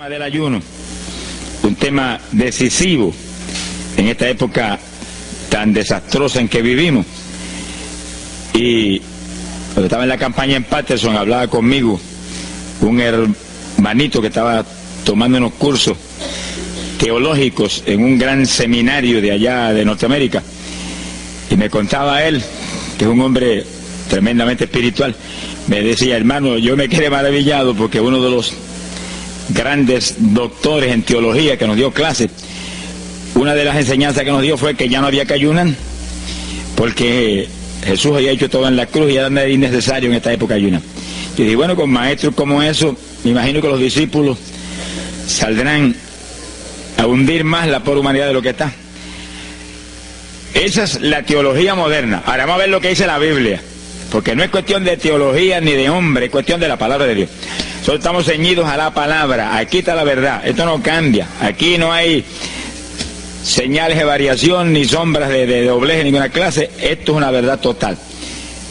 Del ayuno, un tema decisivo en esta época tan desastrosa en que vivimos. Y cuando estaba en la campaña en Patterson, hablaba conmigo un hermanito que estaba tomando unos cursos teológicos en un gran seminario de allá de Norteamérica, y me contaba él, que es un hombre tremendamente espiritual, me decía: hermano, yo me quedé maravillado porque uno de los grandes doctores en teología que nos dio clases, una de las enseñanzas que nos dio fue que ya no había que ayunar, porque Jesús había hecho todo en la cruz y ya no era innecesario en esta época ayunar. Yo dije, bueno, con maestros como eso, me imagino que los discípulos saldrán a hundir más la pobre humanidad de lo que está. Esa es la teología moderna. Ahora vamos a ver lo que dice la Biblia, porque no es cuestión de teología ni de hombre, es cuestión de la palabra de Dios. Nosotros estamos ceñidos a la palabra, aquí está la verdad, esto no cambia, aquí no hay señales de variación ni sombras de doblez de ninguna clase, esto es una verdad total.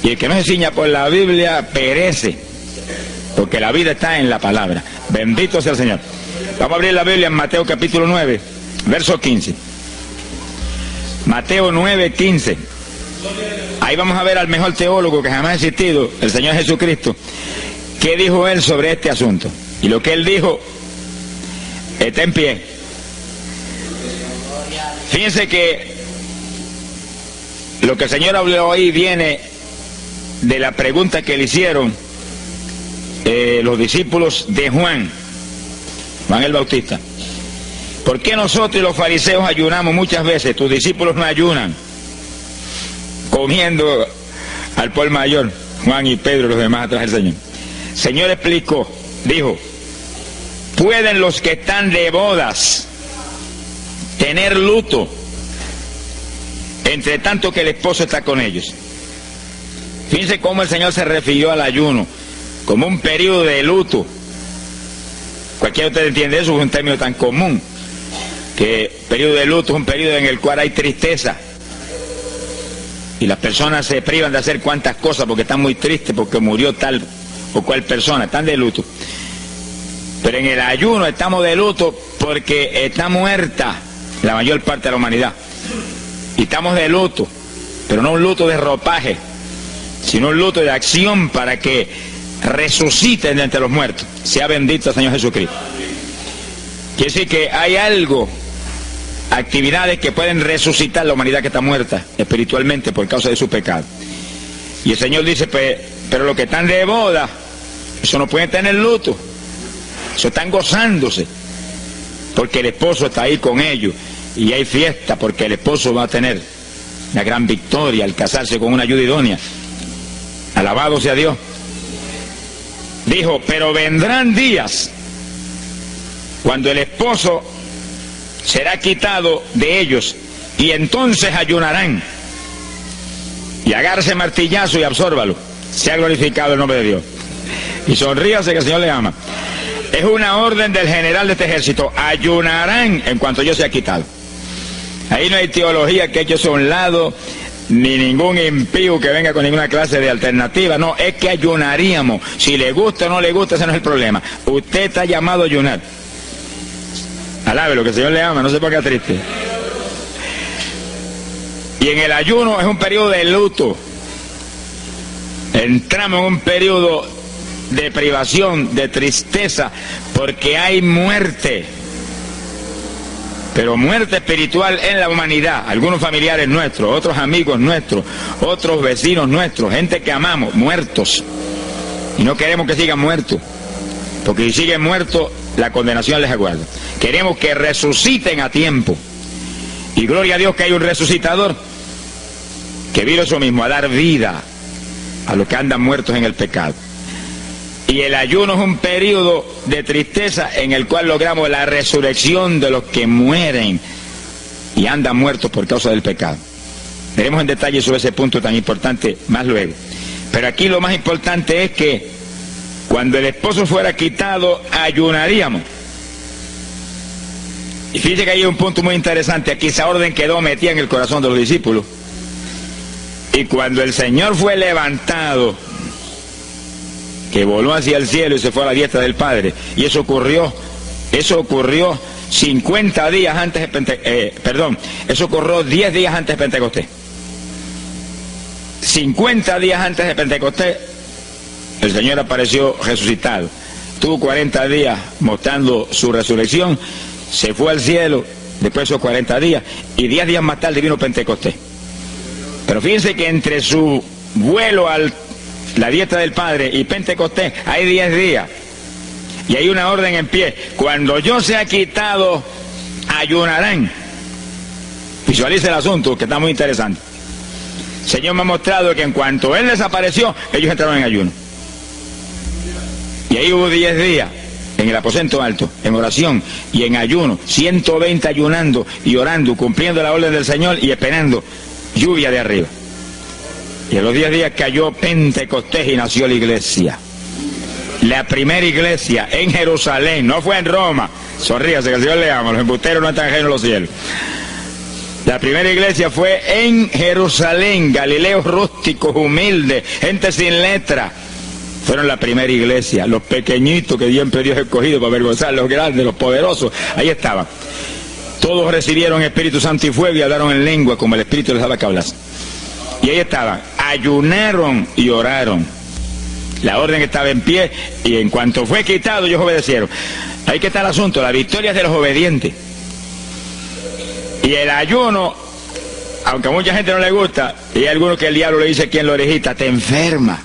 Y el que no se ciña por la Biblia perece, porque la vida está en la palabra. Bendito sea el Señor. Vamos a abrir la Biblia en Mateo capítulo 9, verso 15. Mateo 9, 15. Ahí vamos a ver al mejor teólogo que jamás ha existido, el Señor Jesucristo. ¿Qué dijo él sobre este asunto? Y lo que él dijo está en pie. Fíjense que lo que el Señor habló ahí viene de la pregunta que le hicieron los discípulos de Juan el Bautista. ¿Por qué nosotros y los fariseos ayunamos muchas veces? Tus discípulos no ayunan, comiendo al por mayor, Juan y Pedro y los demás atrás del Señor. Señor explicó, dijo: ¿pueden los que están de bodas tener luto entre tanto que el esposo está con ellos? Fíjense cómo el Señor se refirió al ayuno como un periodo de luto. Cualquiera de ustedes entiende eso, es un término tan común, que periodo de luto es un periodo en el cual hay tristeza y las personas se privan de hacer cuantas cosas porque están muy tristes porque murió tal o cual persona, están de luto. Pero en el ayuno estamos de luto porque está muerta la mayor parte de la humanidad, y estamos de luto, pero no un luto de ropaje, sino un luto de acción para que resuciten de entre los muertos. Sea bendito el Señor Jesucristo. Quiere decir que hay algo, actividades que pueden resucitar la humanidad que está muerta espiritualmente por causa de su pecado. Y el Señor dice, pero los que están de boda, eso no pueden tener luto, eso están gozándose, porque el esposo está ahí con ellos, y hay fiesta porque el esposo va a tener la gran victoria al casarse con una ayuda idónea. Alabado sea Dios. Dijo, pero vendrán días cuando el esposo será quitado de ellos, y entonces ayunarán. Y agárrese martillazo y absórbalo. Se ha glorificado el nombre de Dios. Y sonríase que el Señor le ama. Es una orden del general de este ejército. Ayunarán en cuanto yo sea quitado. Ahí no hay teología que eche eso a un lado, ni ningún impío que venga con ninguna clase de alternativa. No, es que ayunaríamos. Si le gusta o no le gusta, ese no es el problema. Usted está llamado a ayunar. Alábelo, que el Señor le ama, no se ponga triste. Y en el ayuno es un periodo de luto. Entramos en un periodo de privación, de tristeza, porque hay muerte. Pero muerte espiritual en la humanidad. Algunos familiares nuestros, otros amigos nuestros, otros vecinos nuestros, gente que amamos, muertos. Y no queremos que sigan muertos, porque si siguen muertos, la condenación les aguarda. Queremos que resuciten a tiempo. Y gloria a Dios que hay un resucitador que vino eso mismo, a dar vida a los que andan muertos en el pecado. Y el ayuno es un periodo de tristeza en el cual logramos la resurrección de los que mueren y andan muertos por causa del pecado. Veremos en detalle sobre ese punto tan importante más luego. Pero aquí lo más importante es que cuando el esposo fuera quitado, ayunaríamos. Y fíjense que hay un punto muy interesante. Aquí esa orden quedó metida en el corazón de los discípulos. Y cuando el Señor fue levantado, que voló hacia el cielo y se fue a la diestra del Padre, y eso ocurrió Eso ocurrió 50 días antes de eso ocurrió 10 días antes de Pentecostés. 50 días antes de Pentecostés, el Señor apareció resucitado. Tuvo 40 días mostrando su resurrección, se fue al cielo después de esos 40 días, y 10 días más tarde vino Pentecostés. Pero fíjense que entre su vuelo a la diestra del Padre y Pentecostés hay 10 días. Y hay una orden en pie: cuando yo sea quitado, ayunarán. Visualice el asunto, que está muy interesante. El Señor me ha mostrado que en cuanto Él desapareció, ellos entraron en ayuno. Y ahí hubo 10 días en el aposento alto, en oración y en ayuno, 120 ayunando y orando, cumpliendo la orden del Señor y esperando lluvia de arriba. Y en los 10 días cayó Pentecostés y nació la iglesia. La primera iglesia en Jerusalén, no fue en Roma. Sonríase, que el Señor le ama, los embusteros no están ajenos a los cielos. La primera iglesia fue en Jerusalén, Galileos rústicos, humildes, gente sin letra. Fueron la primera iglesia, los pequeñitos que siempre Dios ha escogido para avergonzar, los grandes, los poderosos, ahí estaban. Todos recibieron Espíritu Santo y fuego y hablaron en lengua como el Espíritu les daba que hablasen. Y ahí estaban, ayunaron y oraron. La orden estaba en pie y en cuanto fue quitado ellos obedecieron. Ahí que está el asunto, la victoria es de los obedientes. Y el ayuno, aunque a mucha gente no le gusta, y hay algunos que el diablo le dice aquí en la orejita: te enferma,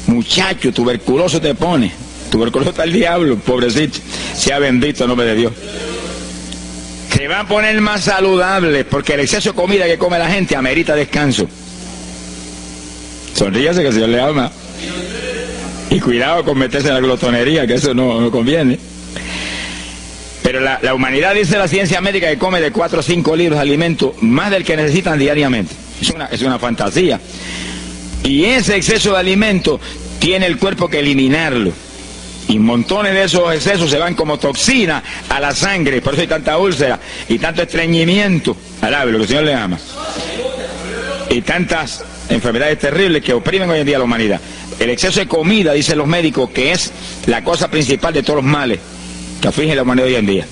muchacho, tuberculoso te pone. Tuberculoso está el diablo, pobrecito. Sea bendito el nombre de Dios. Se va a poner más saludable, porque el exceso de comida que come la gente amerita descanso. Sonríase, que el Señor le ama. Y cuidado con meterse en la glotonería, que eso no conviene. Pero la humanidad, dice la ciencia médica, que come de 4 a 5 libros de alimento, más del que necesitan diariamente. Es una fantasía. Y ese exceso de alimento tiene el cuerpo que eliminarlo. Y montones de esos excesos se van como toxina a la sangre. Por eso hay tanta úlcera y tanto estreñimiento. Alabe, lo que el Señor le ama. Y tantas enfermedades terribles que oprimen hoy en día a la humanidad. El exceso de comida, dicen los médicos, que es la cosa principal de todos los males que afligen a la humanidad hoy en día.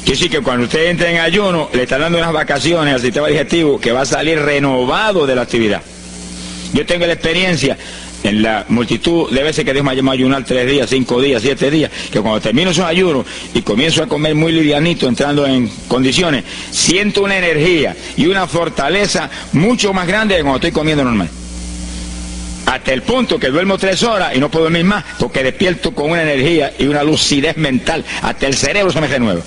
Quiere decir que cuando usted entra en ayuno, le está dando unas vacaciones al sistema digestivo que va a salir renovado de la actividad. Yo tengo la experiencia en la multitud de veces que Dios me ha llamado a ayunar 3 días, 5 días, 7 días, que cuando termino esos ayunos y comienzo a comer muy livianito, entrando en condiciones, siento una energía y una fortaleza mucho más grande que cuando estoy comiendo normal. Hasta el punto que duermo 3 horas y no puedo dormir más, porque despierto con una energía y una lucidez mental. Hasta el cerebro se me renueva.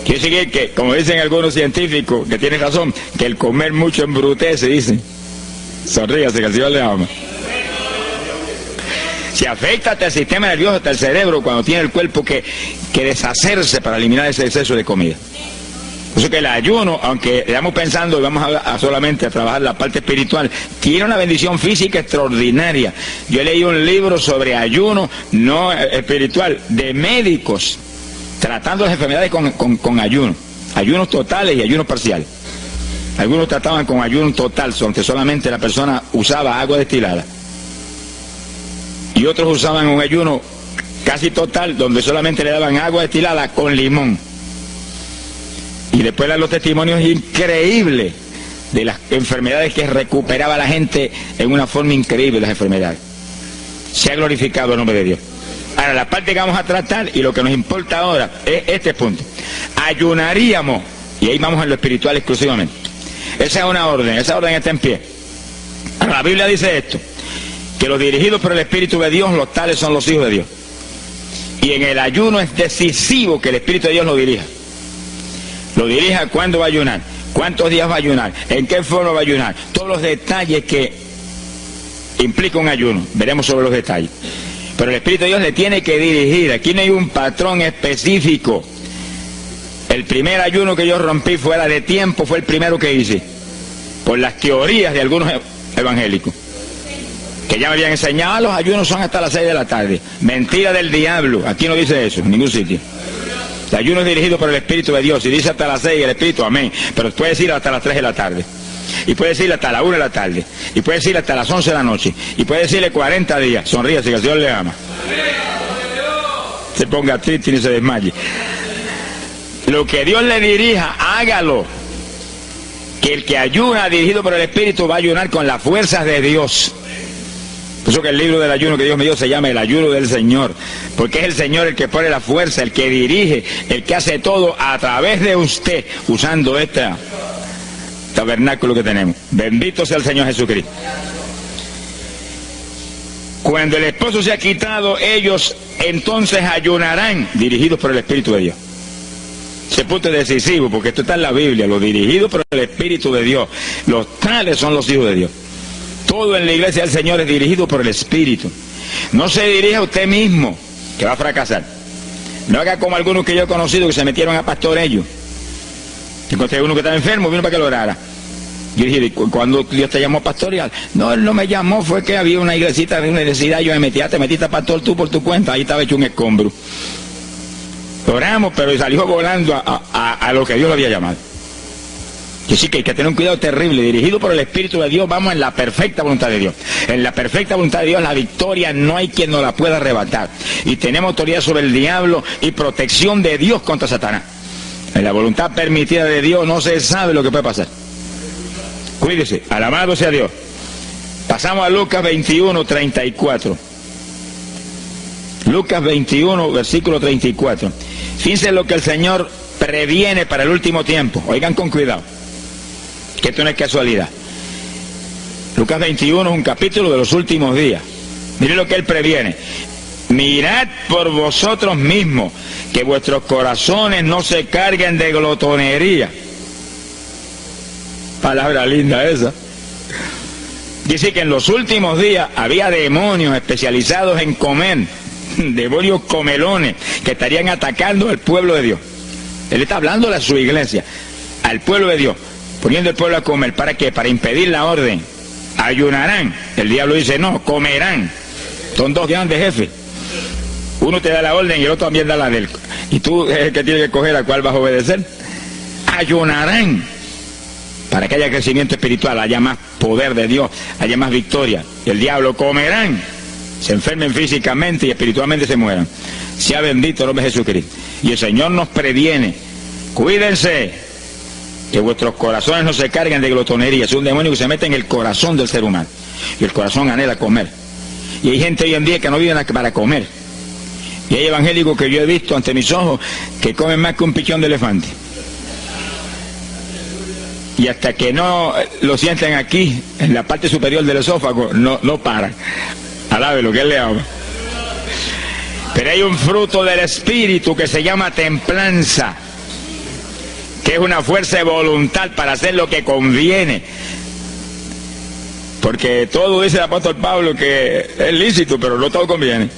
Quiere decir que, como dicen algunos científicos, que tienen razón, que el comer mucho embrutece, dicen. Sonríase, que el Señor le ama. Se afecta hasta el sistema nervioso, hasta el cerebro, cuando tiene el cuerpo que deshacerse para eliminar ese exceso de comida. Por eso que el ayuno, aunque estamos pensando y vamos a solamente a trabajar la parte espiritual, tiene una bendición física extraordinaria. Yo leí un libro sobre ayuno no espiritual, de médicos, tratando las enfermedades con ayuno. Ayunos totales y ayunos parciales. Algunos trataban con ayuno total, donde solamente la persona usaba agua destilada. Y otros usaban un ayuno casi total, donde solamente le daban agua destilada con limón. Y después dan los testimonios increíbles de las enfermedades que recuperaba la gente en una forma increíble, las enfermedades. Se ha glorificado el nombre de Dios. Ahora, la parte que vamos a tratar y lo que nos importa ahora es este punto. Ayunaríamos, y ahí vamos en lo espiritual exclusivamente. Esa es una orden, esa orden está en pie. Ahora, la Biblia dice esto, que los dirigidos por el Espíritu de Dios, los tales son los hijos de Dios. Y en el ayuno es decisivo que el Espíritu de Dios lo dirija. Lo dirija cuándo va a ayunar, cuántos días va a ayunar, en qué forma va a ayunar, todos los detalles que implica un ayuno, veremos sobre los detalles. Pero el Espíritu de Dios le tiene que dirigir, aquí no hay un patrón específico. El primer ayuno que yo rompí fuera de tiempo fue el primero que hice, por las teorías de algunos evangélicos, que ya me habían enseñado, los ayunos son hasta las 6 de la tarde. Mentira del diablo, aquí no dice eso, en ningún sitio. El ayuno es dirigido por el Espíritu de Dios, y dice hasta las 6 el Espíritu, amén, pero puede decir hasta las 3 de la tarde, y puede decir hasta la 1 de la tarde, y puede decir hasta las 11 de la noche, y puede decirle 40 días, sonríase que el Señor le ama. se ponga triste ni se desmaye. Lo que Dios le dirija, hágalo. Que el que ayuna dirigido por el Espíritu va a ayunar con las fuerzas de Dios. Por eso que el libro del ayuno que Dios me dio se llama el ayuno del Señor, porque es el Señor el que pone la fuerza, el que dirige, el que hace todo a través de usted, usando este tabernáculo que tenemos. Bendito sea el Señor Jesucristo. Cuando el esposo se ha quitado, ellos entonces ayunarán, dirigidos por el Espíritu de Dios. Ese punto es decisivo, porque esto está en la Biblia, los dirigidos por el Espíritu de Dios. Los tales son los hijos de Dios. Todo en la iglesia del Señor es dirigido por el Espíritu. No se dirija a usted mismo, que va a fracasar. No haga como algunos que yo he conocido que se metieron a pastor ellos. Encontré uno que estaba enfermo, vino para que lo orara. Yo dije, ¿cuándo Dios te llamó pastoreal? No, él no me llamó, fue que había una iglesita de universidad, yo me metí, te metiste a pastor tú por tu cuenta, ahí estaba hecho un escombro. Oramos, pero salió volando a lo que Dios lo había llamado. Que sí, que hay que tener un cuidado terrible, dirigido por el Espíritu de Dios, vamos en la perfecta voluntad de Dios. En la perfecta voluntad de Dios, la victoria no hay quien nos la pueda arrebatar. Y tenemos autoridad sobre el diablo y protección de Dios contra Satanás. En la voluntad permitida de Dios no se sabe lo que puede pasar. Cuídese, alabado sea Dios. Pasamos a Lucas 21, 34. Lucas 21, versículo 34. Fíjense lo que el Señor previene para el último tiempo. Oigan con cuidado, que esto no es casualidad. Lucas 21 es un capítulo de los últimos días. Miren lo que Él previene. Mirad por vosotros mismos, que vuestros corazones no se carguen de glotonería. Palabra linda esa. Dice que en los últimos días había demonios especializados en comer, demonios comelones, que estarían atacando al pueblo de Dios. Él está hablando a su iglesia, al pueblo de Dios, poniendo al pueblo a comer. ¿Para qué? Para impedir la orden. Ayunarán. El diablo dice, no, comerán. Son dos grandes jefes. Uno te da la orden y el otro también da la del. Y tú es el que tiene que escoger a cuál vas a obedecer. Ayunarán. Para que haya crecimiento espiritual, haya más poder de Dios, haya más victoria. Y el diablo comerán. Se enfermen físicamente y espiritualmente se mueran. Sea bendito el nombre de Jesucristo. Y el Señor nos previene. Cuídense, que vuestros corazones no se carguen de glotonería. Es un demonio que se mete en el corazón del ser humano. Y el corazón anhela comer. Y hay gente hoy en día que no vive para comer. Y hay evangélicos que yo he visto ante mis ojos que comen más que un pichón de elefante. Y hasta que no lo sienten aquí, en la parte superior del esófago, no paran. Alabe lo que Él le ama. Pero hay un fruto del Espíritu que se llama templanza, que es una fuerza de voluntad para hacer lo que conviene. Porque todo dice el apóstol Pablo que es lícito, pero no todo conviene.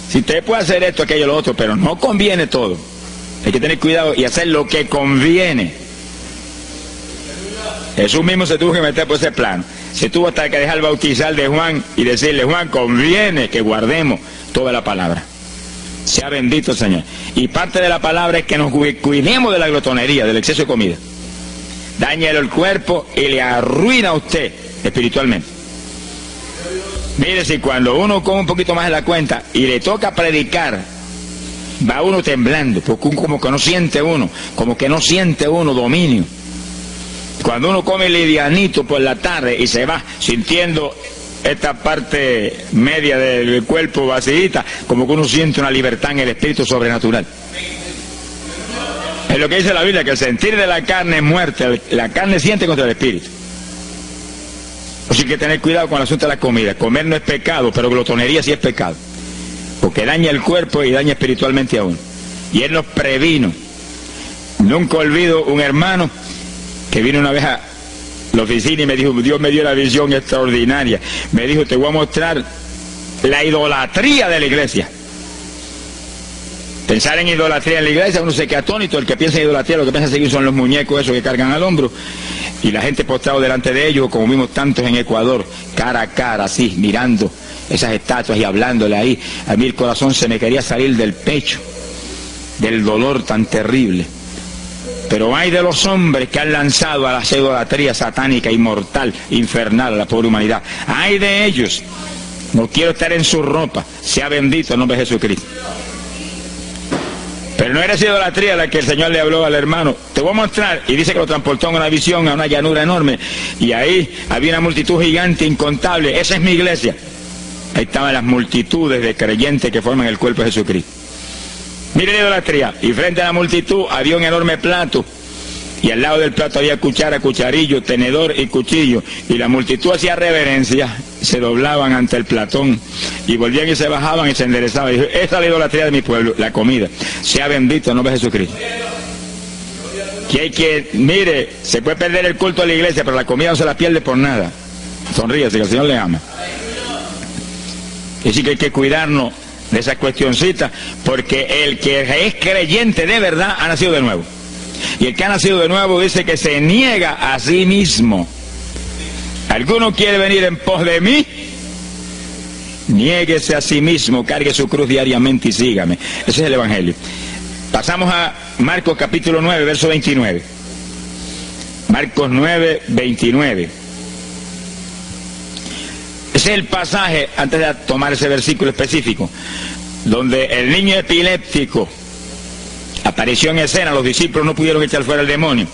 Si usted puede hacer esto, aquello, lo otro, pero no conviene todo. Hay que tener cuidado y hacer lo que conviene. Jesús mismo se tuvo que meter por ese plano. Se tuvo hasta que dejar bautizar de Juan y decirle, Juan, conviene que guardemos toda la palabra. Sea bendito el Señor. Y parte de la palabra es que nos cuidemos de la glotonería, del exceso de comida. Dáñelo el cuerpo y le arruina a usted espiritualmente. Mire, si cuando uno come un poquito más de la cuenta y le toca predicar, va uno temblando, porque como que no siente uno dominio. Cuando uno come livianito por la tarde y se va sintiendo esta parte media del cuerpo vacíita, como que uno siente una libertad en el espíritu sobrenatural. Es lo que dice la Biblia, que el sentir de la carne es muerte, la carne siente contra el espíritu. Así que hay que tener cuidado con el asunto de la comida. Comer no es pecado, pero glotonería sí es pecado, porque daña el cuerpo y daña espiritualmente a uno. Y Él nos previno. Nunca olvido un hermano que vino una vez a la oficina y me dijo, Dios me dio una visión extraordinaria. Me dijo, te voy a mostrar la idolatría de la iglesia. Pensar en idolatría en la iglesia, uno se queda atónito. El que piensa en idolatría, lo que piensa seguir son los muñecos esos que cargan al hombro. Y la gente postrado delante de ellos, como vimos tantos en Ecuador, cara a cara, así, mirando esas estatuas y hablándole ahí. A mí el corazón se me quería salir del pecho, del dolor tan terrible. Pero hay de los hombres que han lanzado a la idolatría satánica y mortal, infernal a la pobre humanidad. Hay de ellos. No quiero estar en su ropa. Sea bendito el nombre de Jesucristo. Pero no era esa idolatría la que el Señor le habló al hermano. Te voy a mostrar, y dice que lo transportó en una visión a una llanura enorme, y ahí había una multitud gigante, incontable. Esa es mi iglesia. Ahí estaban las multitudes de creyentes que forman el cuerpo de Jesucristo. Mire la idolatría, y frente a la multitud había un enorme plato, y al lado del plato había cuchara, cucharillo, tenedor y cuchillo, y la multitud hacía reverencia, se doblaban ante el platón, y volvían y se bajaban y se enderezaban. Y dijo, esa es la idolatría de mi pueblo, la comida. Sea bendito el nombre de Jesucristo. Mire, se puede perder el culto de la iglesia, pero la comida no se la pierde por nada. Sonríase, que el Señor le ama. Es decir, que hay que cuidarnos de esas cuestioncitas, porque el que es creyente de verdad ha nacido de nuevo. Y el que ha nacido de nuevo dice que se niega a sí mismo. ¿Alguno quiere venir en pos de mí? Niéguese a sí mismo, cargue su cruz diariamente y sígame. Ese es el Evangelio. Pasamos a Marcos capítulo 9, verso 29. Marcos 9, 29. Ese es el pasaje, antes de tomar ese versículo específico, donde el niño epiléptico apareció en escena. Los discípulos no pudieron echar fuera el demonio.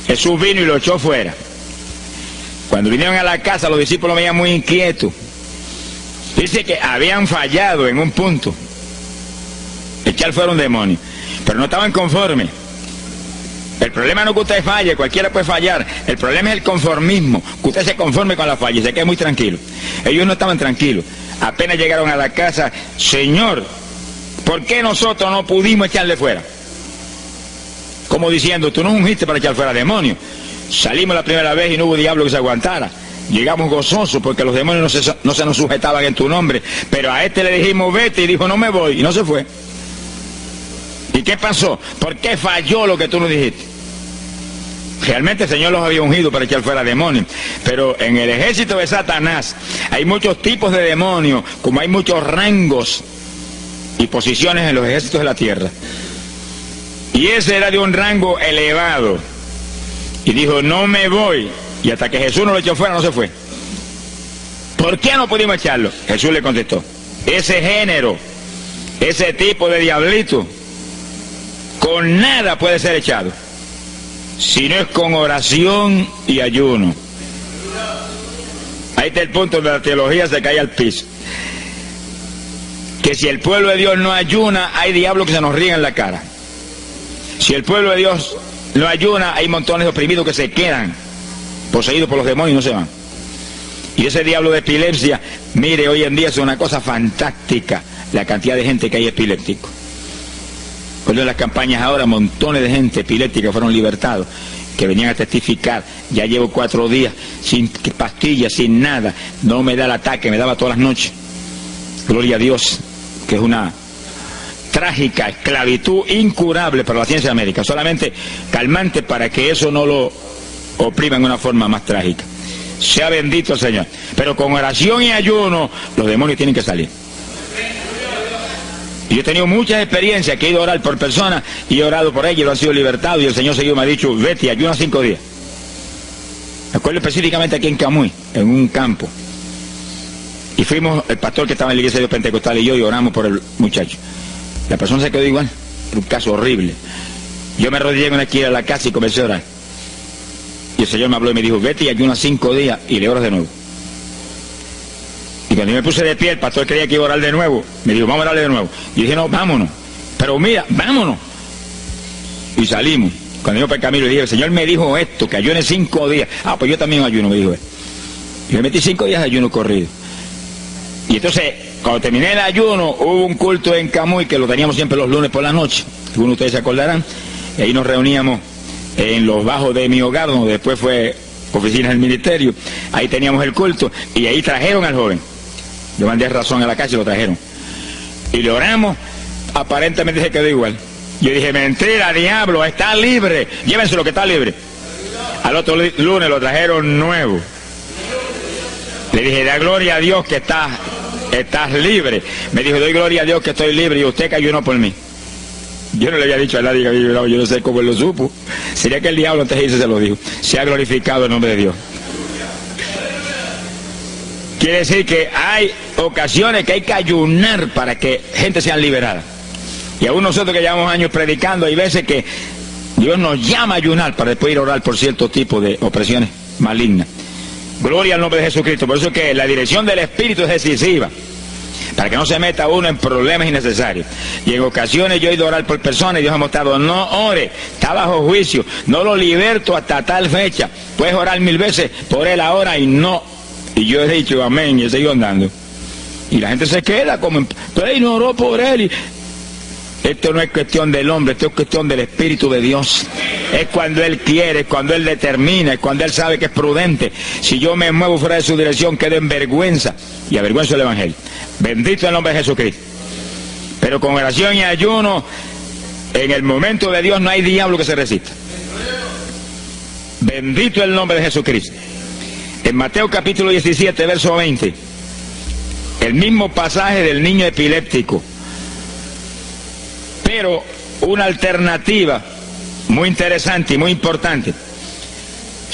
Jesús vino y lo echó fuera. Cuando vinieron a la casa, los discípulos veían muy inquietos. Dice que habían fallado en un punto, echar fuera un demonio, pero no estaban conformes. El problema no es que usted falle, cualquiera puede fallar. El problema es el conformismo, que usted se conforme con la falla y se quede muy tranquilo. Ellos no estaban tranquilos. Apenas llegaron a la casa, Señor, ¿por qué nosotros no pudimos echarle fuera? Como diciendo, tú nos ungiste para echar fuera demonios. Salimos la primera vez y no hubo diablo que se aguantara. Llegamos gozosos porque los demonios no se nos sujetaban en tu nombre. Pero a este le dijimos, vete, y dijo, no me voy, y no se fue. ¿Y qué pasó? ¿Por qué falló lo que tú nos dijiste? Realmente el Señor los había ungido para echar fuera demonios. Pero en el ejército de Satanás hay muchos tipos de demonios, como hay muchos rangos y posiciones en los ejércitos de la tierra. Y ese era de un rango elevado. Y dijo, no me voy. Y hasta que Jesús no lo echó fuera, no se fue. ¿Por qué no pudimos echarlo? Jesús le contestó, ese género, ese tipo de diablito, con nada puede ser echado, si no es con oración y ayuno. Ahí está el punto donde la teología se cae al piso. Que si el pueblo de Dios no ayuna, hay diablos que se nos ríen en la cara. Si el pueblo de Dios no ayuna, hay montones de oprimidos que se quedan poseídos por los demonios y no se van. Y ese diablo de epilepsia, mire, hoy en día es una cosa fantástica la cantidad de gente que hay epiléptico. Por las campañas ahora, montones de gente epiléptica fueron libertados, que venían a testificar. Ya llevo 4 días sin pastillas, sin nada, no me da el ataque, me daba todas las noches. Gloria a Dios, que es una trágica esclavitud incurable para la ciencia médica, solamente calmante para que eso no lo oprima en una forma más trágica. Sea bendito el Señor. Pero con oración y ayuno, los demonios tienen que salir. Y yo he tenido muchas experiencias que he ido a orar por personas y he orado por ellos y lo han sido libertados, y el Señor seguido me ha dicho, vete, ayuna 5 días. Me acuerdo específicamente aquí en Camuy, en un campo. Y fuimos, el pastor que estaba en la iglesia de Dios Pentecostal y yo, y oramos por el muchacho. La persona se quedó igual, un caso horrible. Yo me arrodillé en una esquina de la casa y comencé a orar. Y el Señor me habló y me dijo, vete y ayuna 5 días y le oras de nuevo. Y cuando yo me puse de pie, el pastor creía que iba a orar de nuevo. Me dijo, vamos a orarle de nuevo. Y yo dije, no, vámonos. Pero mira, vámonos. Y salimos. Cuando yo por el camino le dije, el Señor me dijo esto, que ayune 5 días. Ah, pues yo también ayuno, me dijo él. Y me metí 5 días de ayuno corrido. Y entonces, cuando terminé el ayuno, hubo un culto en Camuy, que lo teníamos siempre los lunes por la noche. Algunos de ustedes se acordarán. Y ahí nos reuníamos en los bajos de mi hogar, donde después fue oficina del ministerio. Ahí teníamos el culto, y ahí trajeron al joven. Yo mandé razón a la casa y lo trajeron. Y le oramos, aparentemente se quedó igual. Yo dije, mentira, diablo, está libre. Llévense lo que está libre. Al otro lunes lo trajeron nuevo. Le dije, da gloria a Dios que estás libre. Me dijo, doy gloria a Dios que estoy libre, y usted que ayunó por mí. Yo no le había dicho a nadie que había ayunado, yo no sé cómo él lo supo. Sería que el diablo antes de irse se lo dijo. Se ha glorificado el nombre de Dios. Quiere decir que hay ocasiones que hay que ayunar para que gente sea liberada. Y aún nosotros que llevamos años predicando, hay veces que Dios nos llama a ayunar para después ir a orar por cierto tipo de opresiones malignas. Gloria al nombre de Jesucristo. Por eso es que la dirección del Espíritu es decisiva, para que no se meta uno en problemas innecesarios. Y en ocasiones yo he ido a orar por personas y Dios ha mostrado: no ore, está bajo juicio, no lo liberto hasta tal fecha. Puedes orar 1000 veces por él ahora y no. Y yo he dicho amén y he seguido andando. Y la gente se queda como, pero él no oró por él. Esto no es cuestión del hombre, esto es cuestión del Espíritu de Dios. Es cuando Él quiere, es cuando Él determina, es cuando Él sabe que es prudente. Si yo me muevo fuera de su dirección, quedo en vergüenza y avergüenzo el Evangelio. Bendito el nombre de Jesucristo. Pero con oración y ayuno, en el momento de Dios no hay diablo que se resista. Bendito el nombre de Jesucristo. En Mateo capítulo 17, verso 20, el mismo pasaje del niño epiléptico, pero una alternativa muy interesante y muy importante.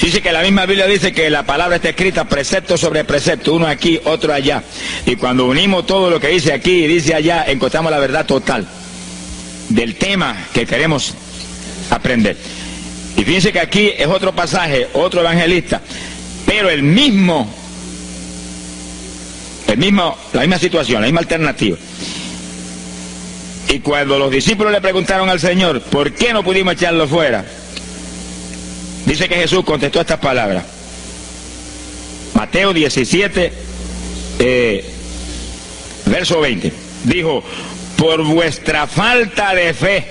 Dice que la misma Biblia dice que la palabra está escrita precepto sobre precepto, uno aquí, otro allá. Y cuando unimos todo lo que dice aquí y dice allá, encontramos la verdad total del tema que queremos aprender. Y fíjense que aquí es otro pasaje, otro evangelista, pero la misma situación, la misma alternativa. Y cuando los discípulos le preguntaron al Señor, ¿por qué no pudimos echarlo fuera? Dice que Jesús contestó estas palabras. Mateo 17, verso 20. Dijo: por vuestra falta de fe.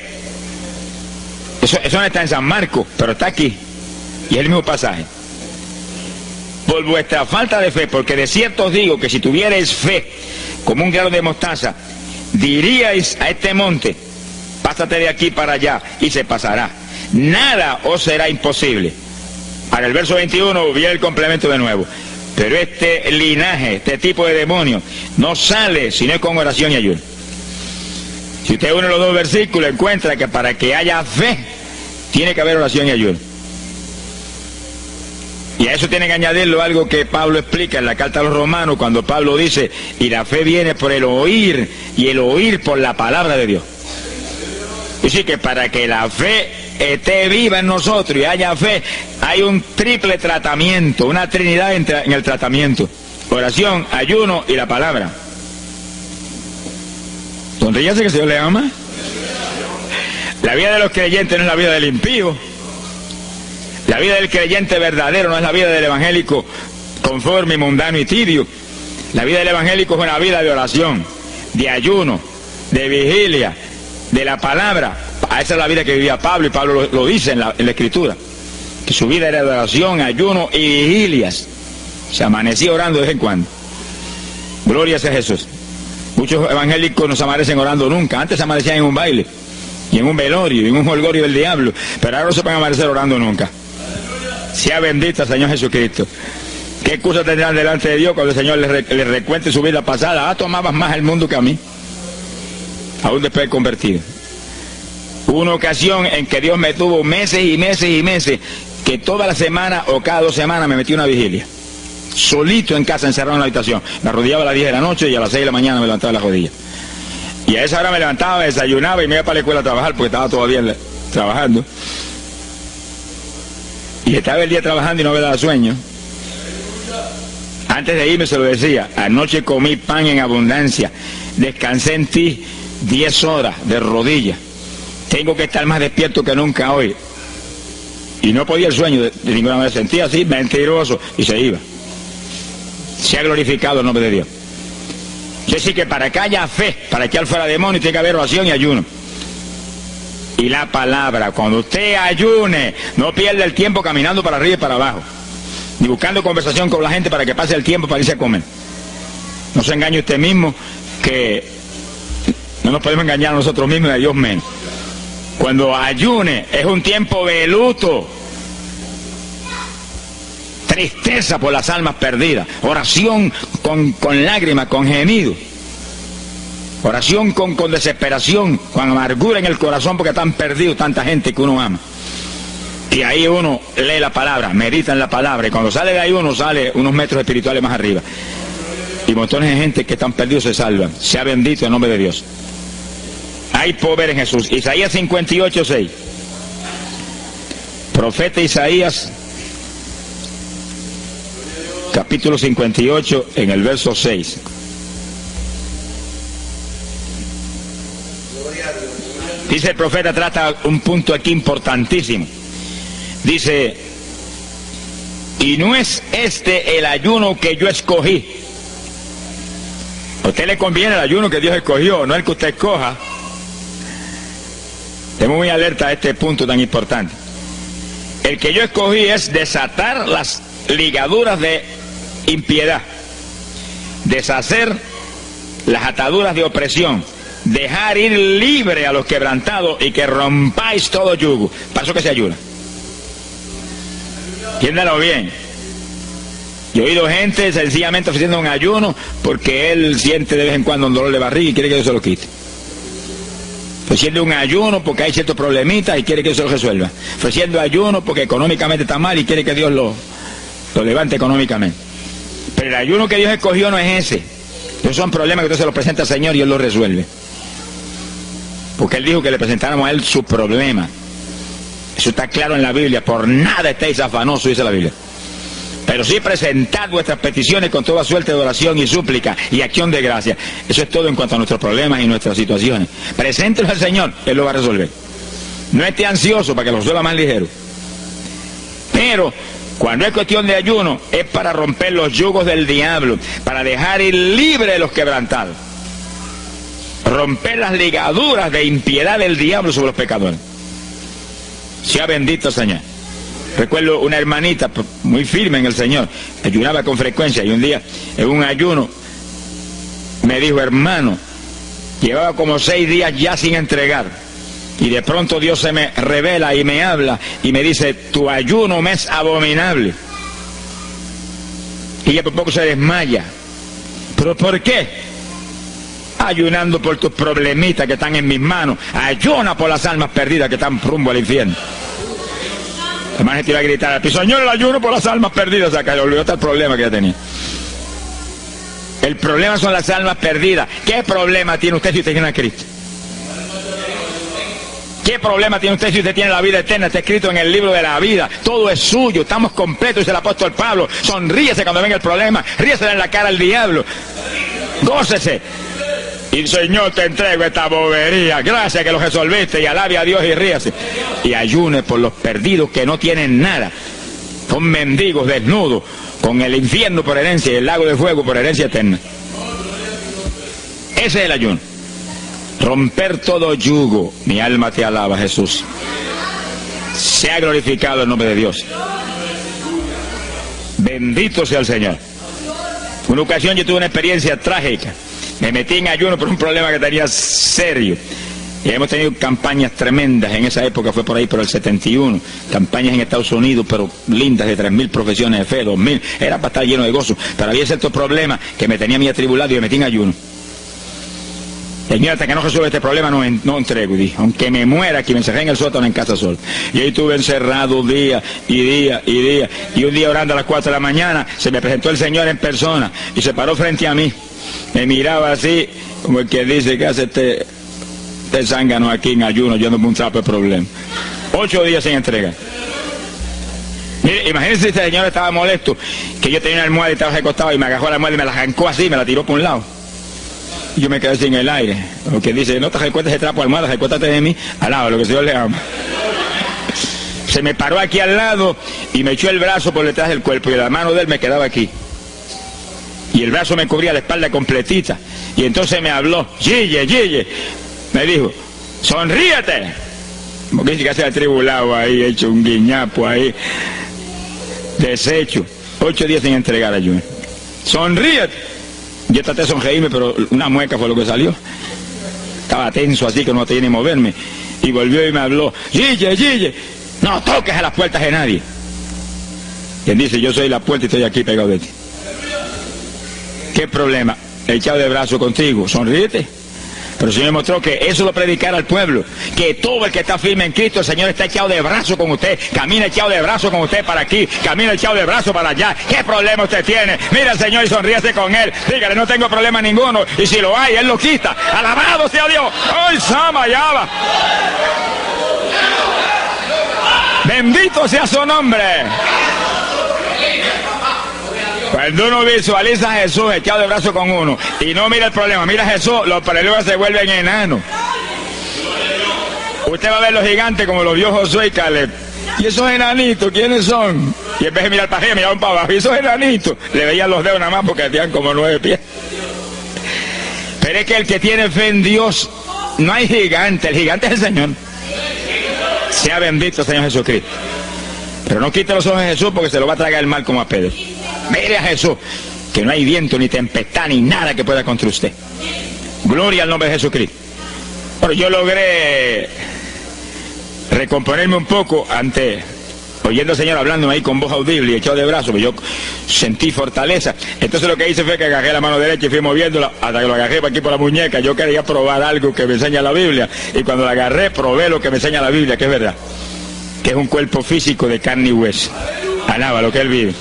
Eso no está en San Marcos, pero está aquí. Y es el mismo pasaje. Por vuestra falta de fe, porque de cierto os digo que si tuvierais fe como un grano de mostaza, diríais a este monte: pásate de aquí para allá, y se pasará. Nada os será imposible. Para el verso 21 viene el complemento de nuevo. Pero este linaje, este tipo de demonio, no sale si no es con oración y ayuno. Si usted une los dos versículos, encuentra que para que haya fe, tiene que haber oración y ayuno. Y a eso tiene que añadirlo algo que Pablo explica en la carta a los Romanos, cuando Pablo dice: y la fe viene por el oír, y el oír por la palabra de Dios. Y sí, que para que la fe esté viva en nosotros y haya fe, hay un triple tratamiento, una trinidad en el tratamiento: oración, ayuno y la palabra. Sonríase que el Señor le ama. La vida de los creyentes no es la vida del impío. La vida del creyente verdadero no es la vida del evangélico conforme, mundano y tibio. La vida del evangélico es una vida de oración, de ayuno, de vigilia, de la palabra. Esa es la vida que vivía Pablo, y Pablo lo dice en la Escritura, que su vida era de oración, ayuno y vigilias. Se amanecía orando de vez en cuando. Gloria sea Jesús. Muchos evangélicos no se amanecen orando nunca. Antes se amanecían en un baile, y en un velorio, y en un jolgorio del diablo, pero ahora no se van a amanecer orando nunca. Sea bendito el Señor Jesucristo. ¿Qué excusa tendrán delante de Dios cuando el Señor les recuente su vida pasada? Tomabas más el mundo que a mí, aún después de convertido. Hubo una ocasión en que Dios me tuvo meses y meses y meses, que toda la semana o cada 2 semanas me metí una vigilia, solito en casa, encerrado en la habitación. Me arrodillaba a las 10 de la noche y a las 6 de la mañana me levantaba las rodillas. Y a esa hora me levantaba, desayunaba y me iba para la escuela a trabajar, porque estaba todavía trabajando. Y estaba el día trabajando y no me daba sueño. Antes de irme se lo decía: anoche comí pan en abundancia, descansé en ti 10 horas de rodillas, tengo que estar más despierto que nunca hoy. Y no podía el sueño de ninguna manera, sentía así, mentiroso, y se iba. Se ha glorificado el nombre de Dios. Es decir, que para que haya fe, para echar fuera demonios, tiene que haber oración y ayuno. Y la palabra, cuando usted ayune, no pierda el tiempo caminando para arriba y para abajo, ni buscando conversación con la gente para que pase el tiempo para irse a comer. No se engañe usted mismo, que no nos podemos engañar a nosotros mismos y a Dios menos. Cuando ayune es un tiempo de luto, tristeza por las almas perdidas, oración con lágrimas, con gemidos, oración con desesperación, con amargura en el corazón, porque están perdidos tanta gente que uno ama. Y ahí uno lee la palabra, medita en la palabra, y cuando sale de ahí uno sale unos metros espirituales más arriba. Y montones de gente que están perdidos se salvan. Sea bendito el nombre de Dios. hay poder en Jesús. Isaías 58:6. Profeta Isaías, capítulo 58, en el verso 6. Dice el profeta, trata un punto aquí importantísimo. Dice, y no es este el ayuno que yo escogí. A usted le conviene el ayuno que Dios escogió, no el que usted escoja. Estemos muy alerta a este punto tan importante. El que yo escogí es desatar las ligaduras de impiedad, deshacer las ataduras de opresión, dejar ir libre a los quebrantados y que rompáis todo yugo. Para eso que se ayuna. Entiéndalo bien. Yo he oído gente sencillamente ofreciendo un ayuno porque él siente de vez en cuando un dolor de barriga y quiere que Dios se lo quite. Ofreciendo un ayuno porque hay ciertos problemitas y quiere que Dios se lo resuelva. Ofreciendo ayuno porque económicamente está mal y quiere que Dios lo levante económicamente. Pero el ayuno que Dios escogió no es ese. Esos son problemas que usted se los presenta al Señor y Él los resuelve. Porque Él dijo que le presentáramos a Él su problema. Eso está claro en la Biblia. Por nada estéis afanosos, dice la Biblia. Pero sí presentad vuestras peticiones con toda suerte de oración y súplica y acción de gracia. Eso es todo en cuanto a nuestros problemas y nuestras situaciones. Preséntelos al Señor, Él lo va a resolver. No esté ansioso para que lo resuelva más ligero. Pero cuando es cuestión de ayuno, es para romper los yugos del diablo, para dejar ir libre de los quebrantados. Romper las ligaduras de impiedad del diablo sobre los pecadores. Sea bendito Señor. Recuerdo una hermanita muy firme en el Señor, ayunaba con frecuencia y un día en un ayuno me dijo, hermano, llevaba como 6 días ya sin entregar y de pronto Dios se me revela y me habla y me dice, tu ayuno me es abominable. Y ella por poco se desmaya. ¿Pero por qué? Ayunando por tus problemitas que están en mis manos. Ayuna por las almas perdidas que están rumbo al infierno. La hermana se iba a gritar al piso, Señor, el ayuno por las almas perdidas. Acá le olvidó hasta el problema que ya tenía. El problema son las almas perdidas. ¿Qué problema tiene usted si usted tiene a Cristo? ¿Qué problema tiene usted si usted tiene la vida eterna? Está escrito en el libro de la vida. Todo es suyo, estamos completos, dice el apóstol Pablo. Sonríese cuando venga el problema, ríese en la cara al diablo. Gócese. Y Señor, te entrego esta bobería. Gracias que lo resolviste y alabe a Dios y ríase. Y ayune por los perdidos que no tienen nada. Son mendigos desnudos, con el infierno por herencia y el lago de fuego por herencia eterna. Ese es el ayuno. Romper todo yugo. Mi alma te alaba, Jesús. Sea glorificado el nombre de Dios. Bendito sea el Señor. Una ocasión yo tuve una experiencia trágica. Me metí en ayuno por un problema que tenía serio. Y hemos tenido campañas tremendas. En esa época fue por ahí, por el 71. Campañas en Estados Unidos, pero lindas, de 3.000 profesiones de fe, 2.000. Era para estar lleno de gozo. Pero había ciertos problemas que me tenía a mí atribulado y me metí en ayuno. Señor, hasta que no resuelva este problema no entrego. Y dije, aunque me muera, que me encerré en el sótano en casa sola. Y ahí estuve encerrado día y día y día. Y un día orando a las 4 de la mañana, se me presentó el Señor en persona. Y se paró frente a mí. Me miraba así, como el que dice, ¿qué hace este zángano aquí en ayuno? Yo no me un trapo de problema. 8 días sin entrega. Mire, imagínense si este señor estaba molesto, que yo tenía una almohada y estaba recostado y me agarró la almohada y me la arrancó así, me la tiró por un lado. Y yo me quedé sin el aire. Lo que dice, no te recuestes ese trapo de almohada, recuéstate de mí al lado, lo que el Señor le ama. Se me paró aquí al lado y me echó el brazo por detrás del cuerpo y la mano de él me quedaba aquí. Y el brazo me cubría la espalda completita. Y entonces me habló, Gille, me dijo, sonríete. Porque dice que se ha atribulado ahí, hecho un guiñapo ahí, deshecho. 8 días sin entregar ayuno. Sonríete. Yo traté de sonreírme, pero una mueca fue lo que salió. Estaba tenso así que no tenía ni moverme. Y volvió y me habló, Gille, no toques a las puertas de nadie. Quien dice, yo soy la puerta y estoy aquí pegado de ti. ¿Qué problema? He echado de brazo contigo, sonríete. Pero el Señor mostró que eso lo predicara al pueblo, que todo el que está firme en Cristo, el Señor está echado de brazo con usted, camina echado de brazo con usted para aquí, camina echado de brazo para allá. ¿Qué problema usted tiene? Mira al Señor y sonríase con Él, dígale, no tengo problema ninguno, y si lo hay, Él lo quita. Alabado sea Dios. ¡Ay, Samayaba! Bendito sea su nombre. Cuando uno visualiza a Jesús echado de brazo con uno y no mira el problema, mira a Jesús, los problemas se vuelven enanos. Usted va a ver los gigantes como los vio Josué y Caleb. ¿Y esos enanitos quiénes son? Y en vez de mirar para arriba, miraban para abajo. ¿Y esos enanitos? Le veían los dedos nada más porque tenían como 9 pies. Pero es que el que tiene fe en Dios, no hay gigante, el gigante es el Señor. Sea bendito el Señor Jesucristo. Pero no quite los ojos de Jesús porque se lo va a tragar el mal como a Pedro. Mire a Jesús, que no hay viento, ni tempestad, ni nada que pueda contra usted. Gloria al nombre de Jesucristo. Bueno, yo logré recomponerme un poco oyendo al Señor hablando ahí con voz audible y echado de brazos, pero yo sentí fortaleza. Entonces lo que hice fue que agarré la mano derecha y fui moviéndola hasta que lo agarré por aquí por la muñeca. Yo quería probar algo que me enseña la Biblia, y cuando la agarré probé lo que me enseña la Biblia, que es verdad, que es un cuerpo físico de carne y hueso. Alaba lo que Él vive.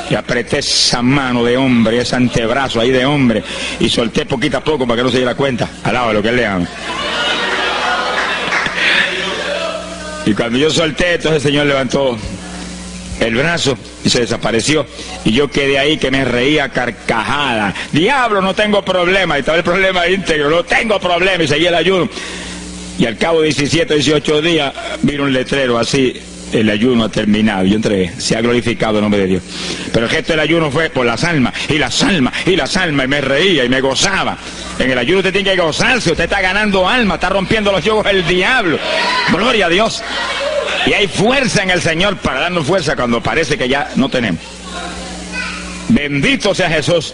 Y apreté esa mano de hombre, ese antebrazo ahí de hombre, y solté poquito a poco para que no se diera cuenta. Alaba lo que Él le ama. Y cuando yo solté, entonces el Señor levantó el brazo y se desapareció. Y yo quedé ahí que me reía carcajada. Diablo, no tengo problema. Y estaba el problema íntegro, no tengo problema. Y seguí el ayuno. Y al cabo de 17, 18 días, vino un letrero así: el ayuno ha terminado. Yo entregué, se ha glorificado el nombre de Dios. Pero el gesto del ayuno fue por las almas, y las almas, y las almas, y me reía y me gozaba. En el ayuno usted tiene que gozarse, usted está ganando alma, está rompiendo los yugos del diablo. Gloria a Dios. Y hay fuerza en el Señor para darnos fuerza cuando parece que ya no tenemos. Bendito sea Jesús.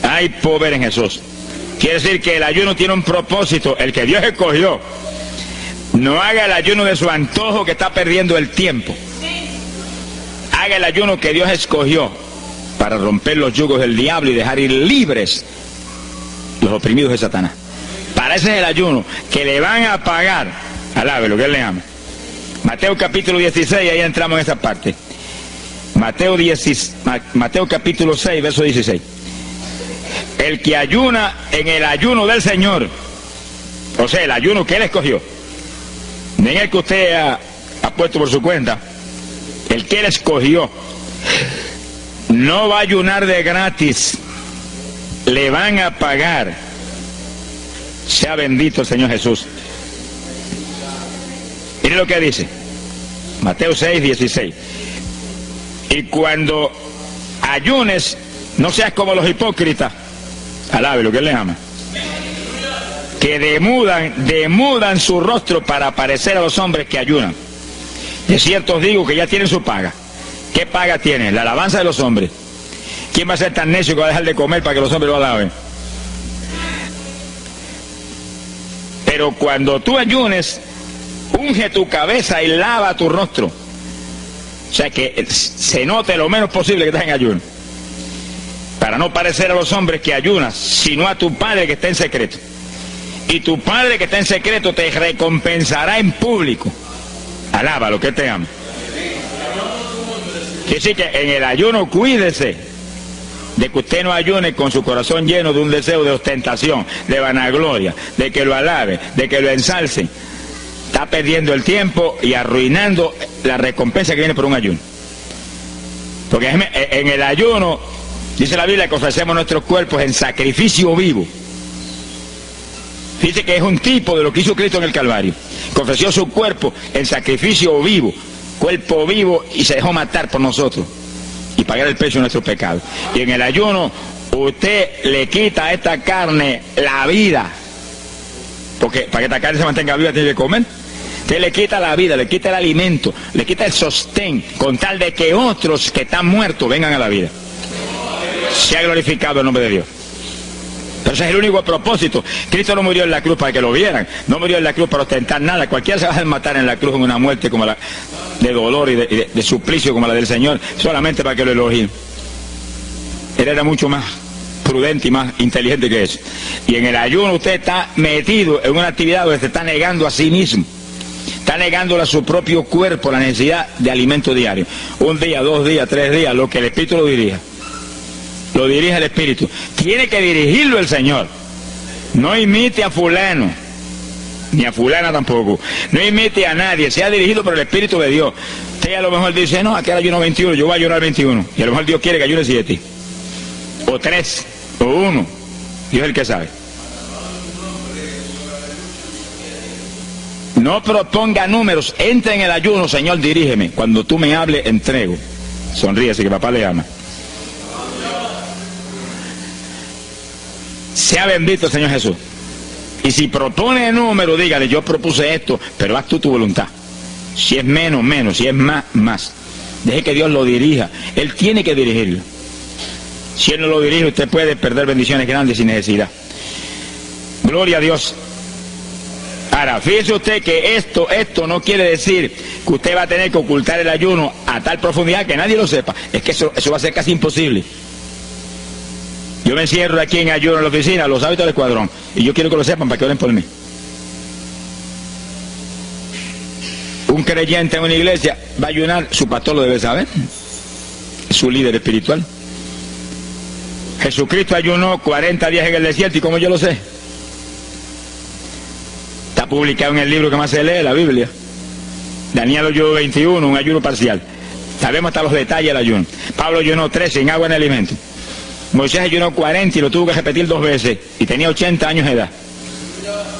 Hay poder en Jesús. Quiere decir que el ayuno tiene un propósito, el que Dios escogió. No haga el ayuno de su antojo, que está perdiendo el tiempo. Haga el ayuno que Dios escogió para romper los yugos del diablo y dejar ir libres los oprimidos de Satanás. Para ese es el ayuno que le van a pagar. Alabe lo que Él le ama. Mateo capítulo 16, ahí entramos en esa parte. Mateo capítulo 6, verso 16. El que ayuna en el ayuno del Señor, o sea, el ayuno que Él escogió, no en el que usted ha puesto por su cuenta, el que Él escogió, no va a ayunar de gratis, le van a pagar. Sea bendito el Señor Jesús. Mire lo que dice Mateo 6, 16. Y cuando ayunes, no seas como los hipócritas. Alabe lo que Él le ama, que demudan su rostro para parecer a los hombres que ayunan. De cierto os digo que ya tienen su paga. ¿Qué paga tienen? La alabanza de los hombres. ¿Quién va a ser tan necio que va a dejar de comer para que los hombres lo alaben? Pero cuando tú ayunes, unge tu cabeza y lava tu rostro. O sea, que se note lo menos posible que estás en ayuno, para no parecer a los hombres que ayunas, sino a tu Padre que está en secreto. Y tu Padre que está en secreto te recompensará en público. Alaba lo que Él te ama. Quiere decir que en el ayuno cuídese de que usted no ayune con su corazón lleno de un deseo de ostentación, de vanagloria, de que lo alabe, de que lo ensalcen. Está perdiendo el tiempo y arruinando la recompensa que viene por un ayuno. Porque en el ayuno, dice la Biblia, que ofrecemos nuestros cuerpos en sacrificio vivo. Dice que es un tipo de lo que hizo Cristo en el Calvario, que ofreció su cuerpo en sacrificio vivo, cuerpo vivo, y se dejó matar por nosotros y pagar el precio de nuestros pecados. Y en el ayuno usted le quita a esta carne la vida, porque para que esta carne se mantenga viva tiene que comer. Usted le quita la vida, le quita el alimento, le quita el sostén, con tal de que otros que están muertos vengan a la vida. Se ha glorificado el nombre de Dios. Pero ese es el único propósito. Cristo no murió en la cruz para que lo vieran, no murió en la cruz para ostentar nada. Cualquiera se va a matar en la cruz en una muerte como la de dolor y de suplicio como la del Señor, solamente para que lo elogien. Él era mucho más prudente y más inteligente que eso. Y en el ayuno usted está metido en una actividad donde se está negando a sí mismo. Está negándole a su propio cuerpo la necesidad de alimento diario. Un día, 2 días, 3 días, lo que el Espíritu lo dirija. Lo dirige el Espíritu. Tiene que dirigirlo el Señor. No imite a fulano, ni a fulana tampoco. No imite a nadie. Sea dirigido por el Espíritu de Dios. Usted a lo mejor dice, no, aquí ayuno 21, yo voy a ayunar 21. Y a lo mejor Dios quiere que ayune 7. O 3, o 1. Dios es el que sabe. No proponga números, entre en el ayuno, Señor, dirígeme. Cuando tú me hables, entrego. Sonríese que papá le ama. Sea bendito el Señor Jesús. Y si propone número, dígale, yo propuse esto, pero haz tú tu voluntad. Si es menos, menos, si es más, más. Deje que Dios lo dirija. Él tiene que dirigirlo. Si Él no lo dirige, usted puede perder bendiciones grandes sin necesidad. Gloria a Dios. Ahora, fíjese usted que esto no quiere decir que usted va a tener que ocultar el ayuno a tal profundidad que nadie lo sepa. Es que eso va a ser casi imposible. Yo me encierro aquí en ayuno en la oficina, los hábitos del escuadrón, y yo quiero que lo sepan para que oren por mí. Un creyente en una iglesia va a ayunar, su pastor lo debe saber, es su líder espiritual. Jesucristo ayunó 40 días en el desierto, ¿y cómo yo lo sé? Está publicado en el libro que más se lee, la Biblia. Daniel ayunó 21, un ayuno parcial. Sabemos hasta los detalles del ayuno. Pablo ayunó 13, sin agua ni alimento. Moisés ayunó 40 y lo tuvo que repetir 2 veces, y tenía 80 años de edad.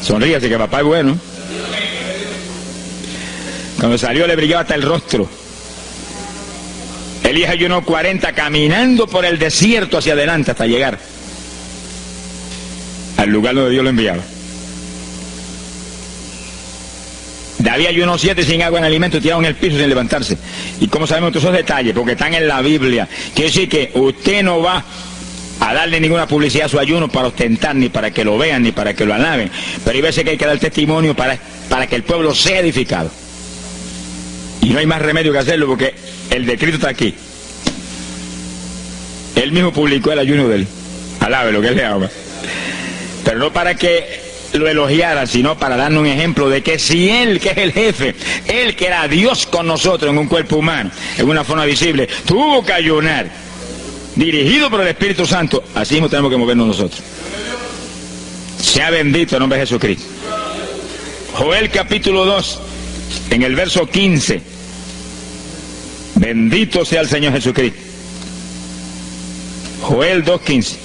Sonríase que papá es bueno. Cuando salió le brillaba hasta el rostro. Elías ayunó 40 caminando por el desierto hacia adelante hasta llegar al lugar donde Dios lo enviaba. David ayunó 7 sin agua ni alimento, tirado en el piso sin levantarse. ¿Y cómo sabemos todos esos detalles? Porque están en la Biblia. Quiere decir que usted no va a darle ninguna publicidad a su ayuno para ostentar, ni para que lo vean, ni para que lo alaben. Pero hay veces que hay que dar testimonio para que el pueblo sea edificado. Y no hay más remedio que hacerlo porque el decreto está aquí. Él mismo publicó el ayuno de él. Alabe lo que él le ama. Pero no para que lo elogiaran, sino para darnos un ejemplo de que si él, que es el jefe, él que era Dios con nosotros en un cuerpo humano, en una forma visible, tuvo que ayunar, dirigido por el Espíritu Santo, así mismo tenemos que movernos nosotros. Sea bendito el nombre de Jesucristo. Joel capítulo 2, en el verso 15. Bendito sea el Señor Jesucristo. Joel 2:15.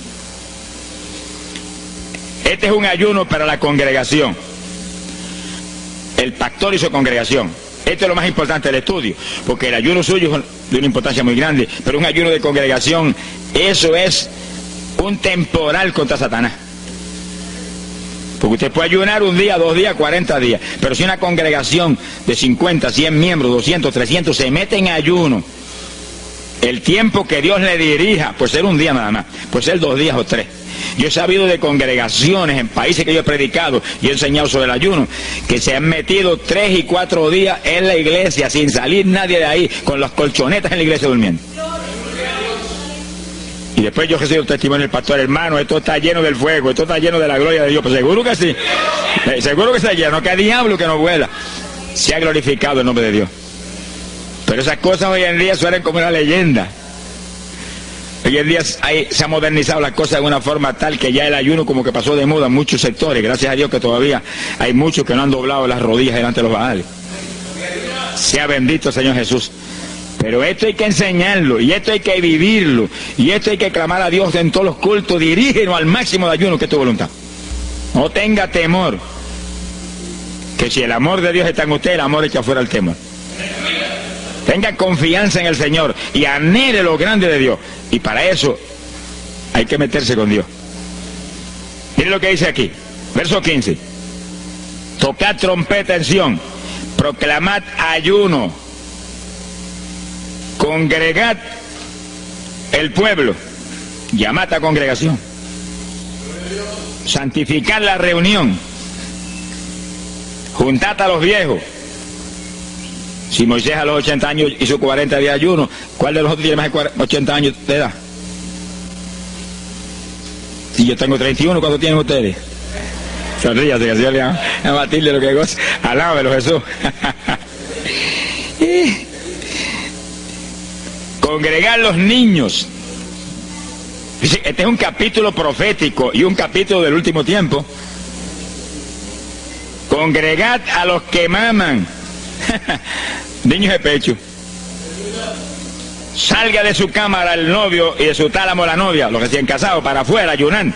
Este es un ayuno para la congregación. El pastor y su congregación. Esto es lo más importante del estudio, porque el ayuno suyo es de una importancia muy grande, pero un ayuno de congregación, eso es un temporal contra Satanás. Porque usted puede ayunar 1 día, 2 días, 40 días, pero si una congregación de 50, 100 miembros, 200, 300 se mete en ayuno, el tiempo que Dios le dirija, puede ser 1 día nada más, puede ser 2 días o 3. Yo he sabido de congregaciones en países que yo he predicado y he enseñado sobre el ayuno, que se han metido 3 y 4 días en la iglesia sin salir nadie de ahí, con las colchonetas en la iglesia durmiendo. Y después yo recibo el testimonio del pastor, hermano, esto está lleno del fuego, esto está lleno de la gloria de Dios. Pues seguro que sí, seguro que está lleno, que hay diablo que no vuela. Se ha glorificado el nombre de Dios. Pero esas cosas hoy en día suenan como una leyenda. Hoy en día se ha modernizado las cosas de una forma tal que ya el ayuno como que pasó de moda en muchos sectores. Gracias a Dios que todavía hay muchos que no han doblado las rodillas delante de los baales. Sea bendito el Señor Jesús. Pero esto hay que enseñarlo, y esto hay que vivirlo, y esto hay que clamar a Dios en todos los cultos. Dirígenos al máximo de ayuno, que es tu voluntad. No tenga temor, que si el amor de Dios está en usted, el amor echa fuera el temor. Tenga confianza en el Señor y anhele lo grande de Dios. Y para eso hay que meterse con Dios. Miren lo que dice aquí, verso 15. Tocad trompeta en Sión, proclamad ayuno, congregad el pueblo, llamad a congregación, santificad la reunión, juntad a los viejos. Si Moisés a los 80 años hizo 40 días de ayuno, ¿cuál de los otros tiene más de 80 años de edad? Si yo tengo 31, ¿cuánto tienen ustedes? Sonríase, que así le a Matilde lo que goza. Alábelo, Jesús. Congregar los niños. Este es un capítulo profético y un capítulo del último tiempo. Congregad a los que maman. Niños de pecho. Salga de su cámara el novio y de su tálamo la novia, los recién casados, para afuera, ayunar.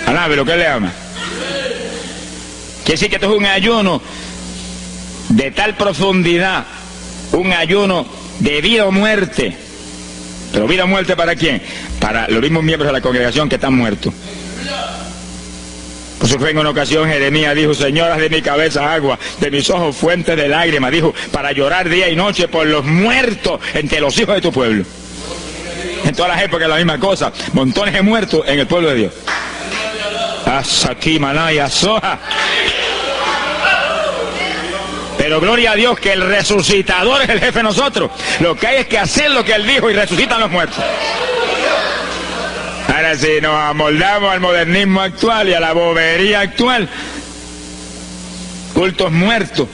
Alabe lo que él le ama. Quiere decir que esto es un ayuno de tal profundidad, un ayuno de vida o muerte. Pero vida o muerte ¿para quién? Para los mismos miembros de la congregación que están muertos. Por eso fue en una ocasión Jeremías dijo: Señor, haz de mi cabeza agua, de mis ojos fuentes de lágrimas, dijo, para llorar día y noche por los muertos entre los hijos de tu pueblo. En todas las épocas la misma cosa, montones de muertos en el pueblo de Dios. Asaki Manaya Soja. Pero gloria a Dios que el resucitador es el jefe de nosotros. Lo que hay es que hacer lo que él dijo y resucitan los muertos. Ahora si nos amoldamos al modernismo actual y a la bobería actual, cultos muertos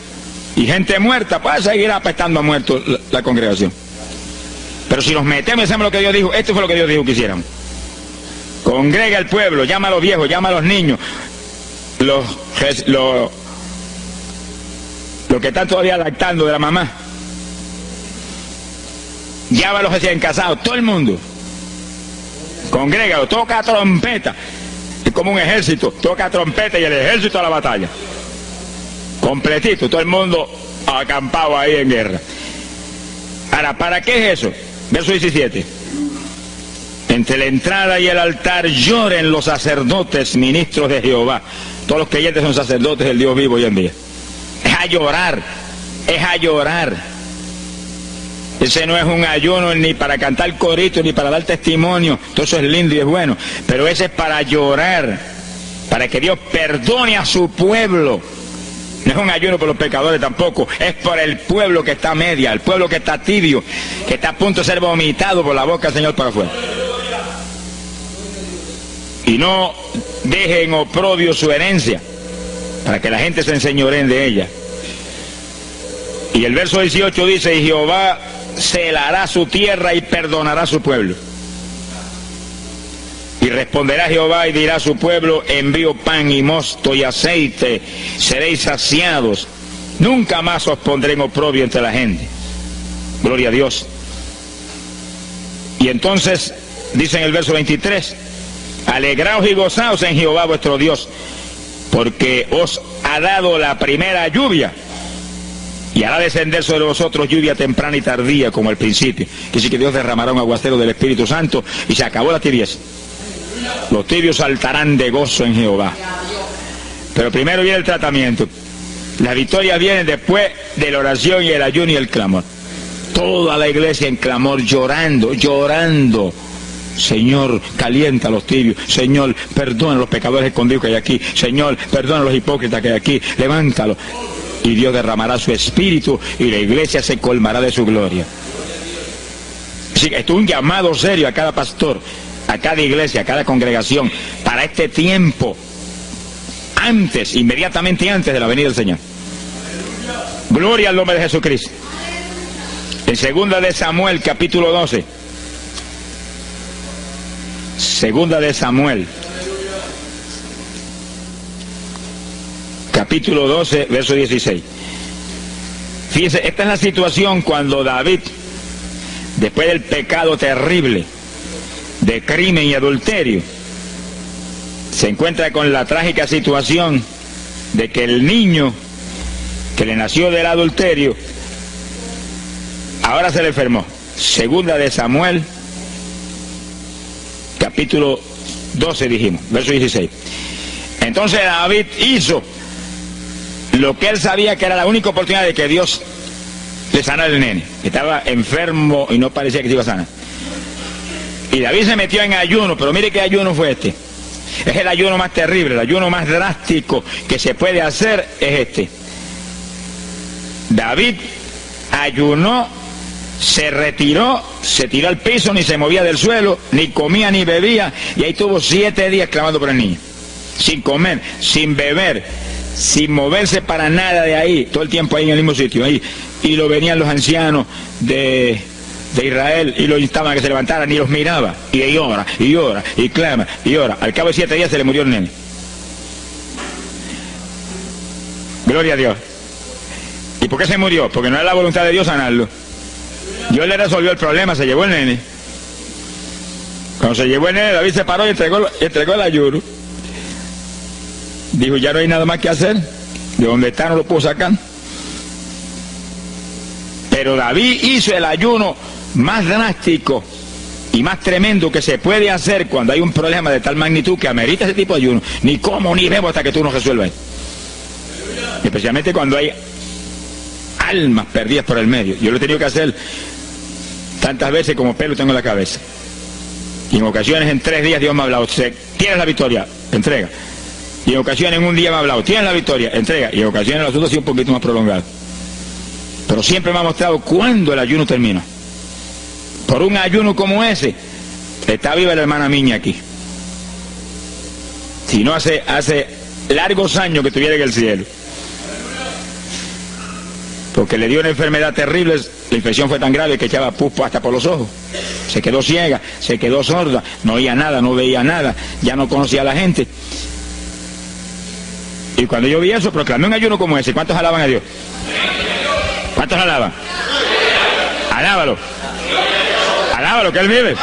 y gente muerta, pues seguir apestando a muertos la congregación. Pero si nos metemos y hacemos lo que Dios dijo, esto fue lo que Dios dijo que hiciéramos. Congrega al pueblo, llama a los viejos, llama a los niños, los que están todavía lactando de la mamá, llama a los recién casados, todo el mundo. Congrégalo, toca trompeta. Es como un ejército, toca trompeta y el ejército a la batalla. Completito, todo el mundo acampado ahí en guerra. Ahora, ¿para qué es eso? Verso 17. Entre la entrada y el altar lloren los sacerdotes, ministros de Jehová. Todos los creyentes son sacerdotes del Dios vivo hoy en día. Es a llorar, es a llorar. Ese no es un ayuno ni para cantar coritos ni para dar testimonio, todo eso es lindo y es bueno, pero ese es para llorar, para que Dios perdone a su pueblo. No es un ayuno por los pecadores tampoco, es por el pueblo que está a media, el pueblo que está tibio, que está a punto de ser vomitado por la boca del Señor para afuera. Y no dejen oprobio su herencia, para que la gente se enseñoreen de ella. Y el verso 18 dice: y Jehová celará su tierra y perdonará a su pueblo. Y responderá Jehová y dirá a su pueblo: envío pan y mosto y aceite, seréis saciados, nunca más os pondré en oprobio entre la gente. Gloria a Dios. Y entonces dice en el verso 23: alegraos y gozaos en Jehová vuestro Dios, porque os ha dado la primera lluvia, y hará descender sobre vosotros lluvia temprana y tardía como al principio. Que sí que Dios derramará un aguacero del Espíritu Santo y se acabó la tibieza. Los tibios saltarán de gozo en Jehová. Pero primero viene el tratamiento. Las victorias vienen después de la oración y el ayuno y el clamor. Toda la iglesia en clamor, llorando, llorando. Señor, calienta a los tibios. Señor, perdona a los pecadores escondidos que hay aquí. Señor, perdona a los hipócritas que hay aquí. Levántalos. Y Dios derramará su espíritu y la iglesia se colmará de su gloria. Así que esto es un llamado serio a cada pastor, a cada iglesia, a cada congregación, para este tiempo, antes, inmediatamente antes de la venida del Señor. Gloria al nombre de Jesucristo. En 2 de Samuel, capítulo 12. 2 de Samuel, capítulo 12, verso 16. Fíjense, esta es la situación cuando David, después del pecado terrible de crimen y adulterio, se encuentra con la trágica situación de que el niño que le nació del adulterio ahora se le enfermó. 2 de Samuel, capítulo 12 dijimos, verso 16. Entonces David hizo lo que él sabía que era la única oportunidad de que Dios le sanara al nene. Estaba enfermo y no parecía que se iba a sanar. Y David se metió en ayuno, pero mire qué ayuno fue este. Es el ayuno más terrible, el ayuno más drástico que se puede hacer es este. David ayunó se retiró, se tiró al piso, ni se movía del suelo, ni comía ni bebía, y ahí tuvo 7 días clamando por el niño, sin comer, sin beber, sin moverse para nada de ahí, todo el tiempo ahí en el mismo sitio, ahí. Y lo venían los ancianos de Israel y lo instaban a que se levantaran, y los miraba, y llora, y llora, y clama, y llora. Al cabo de 7 días se le murió el nene. Gloria a Dios. ¿Y por qué se murió? Porque no era la voluntad de Dios sanarlo. Dios le resolvió el problema, se llevó el nene. Cuando se llevó el nene, David se paró y entregó el ayuno. Dijo, ya no hay nada más que hacer. De donde está no lo puedo sacar. Pero David hizo el ayuno más drástico y más tremendo que se puede hacer cuando hay un problema de tal magnitud que amerita ese tipo de ayuno. Ni como ni bebo hasta que tú no resuelvas. Especialmente cuando hay almas perdidas por el medio. Yo lo he tenido que hacer tantas veces como pelo tengo en la cabeza. Y en ocasiones en 3 días Dios me ha hablado, tienes la victoria, entrega. Y en ocasiones en un día me ha hablado, tienes la victoria, entrega. Y en ocasiones el asunto ha sido un poquito más prolongado. Pero siempre me ha mostrado cuándo el ayuno termina. Por un ayuno como ese, está viva la hermana Miña aquí. Si no hace largos años que estuviera en el cielo. Porque le dio una enfermedad terrible, la infección fue tan grave que echaba pus hasta por los ojos. Se quedó ciega, se quedó sorda, no oía nada, no veía nada, ya no conocía a la gente. Y cuando yo vi eso, proclamé un ayuno como ese. ¿Cuántos alaban a Dios? ¿Cuántos alaban? Alábalo. Alábalo, que Él vive.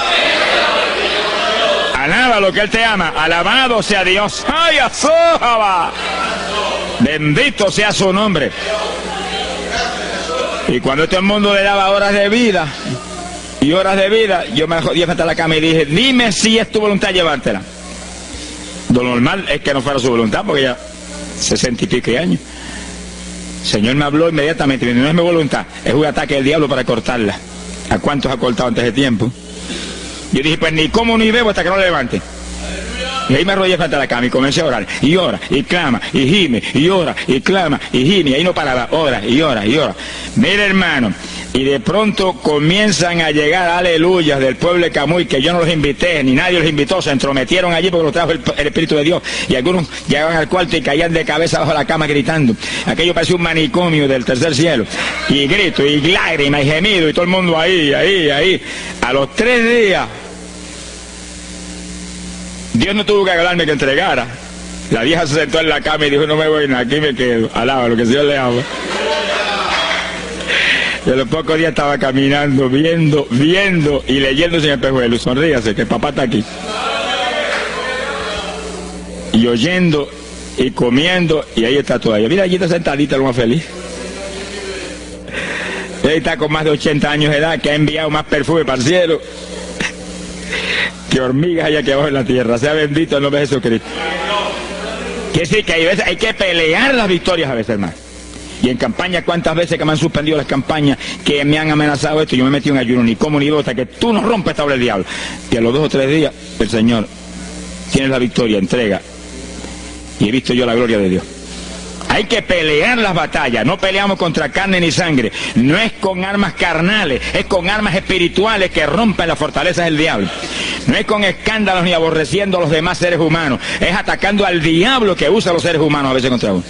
Alábalo, que Él te ama. Alabado sea Dios. ¡Ay, azójaba! Bendito sea su nombre. Y cuando todo el mundo le daba horas de vida, yo me jodí frente a la cama y dije, dime si es tu voluntad llevártela. Lo normal es que no fuera su voluntad, porque ya 60 y pico de años. El Señor me habló inmediatamente, no es mi voluntad, es un ataque del diablo para cortarla. ¿A cuántos ha cortado antes de tiempo? Yo dije, pues ni como ni bebo hasta que no le levante. Y ahí me arrodillé frente a la cama y comencé a orar. Y ora, y clama, y gime, y ora, y clama, y gime. Y ahí no paraba, ora, y ora, y ora. Mira, hermano, y de pronto comienzan a llegar aleluyas del pueblo de Camuy, que yo no los invité, ni nadie los invitó, se entrometieron allí porque los trajo el Espíritu de Dios. Y algunos llegaban al cuarto y caían de cabeza bajo la cama gritando. Aquello parecía un manicomio del tercer cielo. Y grito, y lágrimas, y gemido, y todo el mundo ahí. A los 3 días... Dios no tuvo que hablarme que entregara. La vieja se sentó en la cama y dijo, no me voy, aquí me quedo. Alaba lo que el Señor le ama. Y a los pocos días estaba caminando, viendo y leyéndose en el espejuelo. Sonríase, que papá está aquí. Y oyendo y comiendo, y ahí está todavía. Mira, allí está sentadita, lo más feliz. Él está con más de 80 años de edad, que ha enviado más perfume para el cielo que hormigas hay aquí abajo en la tierra. Sea bendito el nombre de Jesucristo. Quiere decir que hay que pelear las victorias a veces, hermano. Y en campaña, ¿cuántas veces que me han suspendido las campañas, que me han amenazado esto? Yo me he metido en ayuno, ni como ni bebo, hasta que tú no rompes esta obra del diablo. Y a los 2 o 3 días, el Señor tiene la victoria, entrega. Y he visto yo la gloria de Dios. Hay que pelear las batallas, no peleamos contra carne ni sangre, no es con armas carnales, es con armas espirituales que rompen las fortalezas del diablo. No es con escándalos ni aborreciendo a los demás seres humanos, es atacando al diablo que usa a los seres humanos a veces contra uno.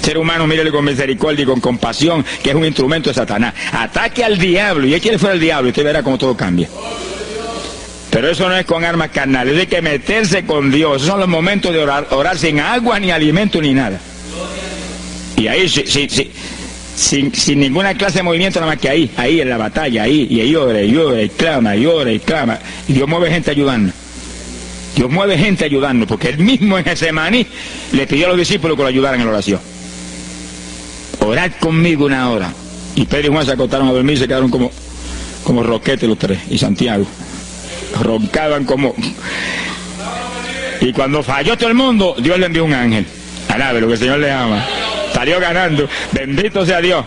Ser humano, mírele con misericordia y con compasión, que es un instrumento de Satanás. Ataque al diablo y échale fuera al diablo y usted verá cómo todo cambia. Pero eso no es con armas carnales, hay que meterse con Dios. Esos son los momentos de orar sin agua, ni alimento, ni nada. Y ahí, sin ninguna clase de movimiento, nada más que ahí en la batalla, y ahí ora, y clama, y clama. Y Dios mueve gente ayudando. Dios mueve gente ayudando, porque Él mismo en Getsemaní le pidió a los discípulos que lo ayudaran en la oración. Orad conmigo 1 hora. Y Pedro y Juan se acostaron a dormir y se quedaron como roquetes los 3, y Santiago. Roncaban como... Y cuando falló todo el mundo, Dios le envió un ángel. Alabe lo que el Señor le ama. Salió ganando. Bendito sea Dios.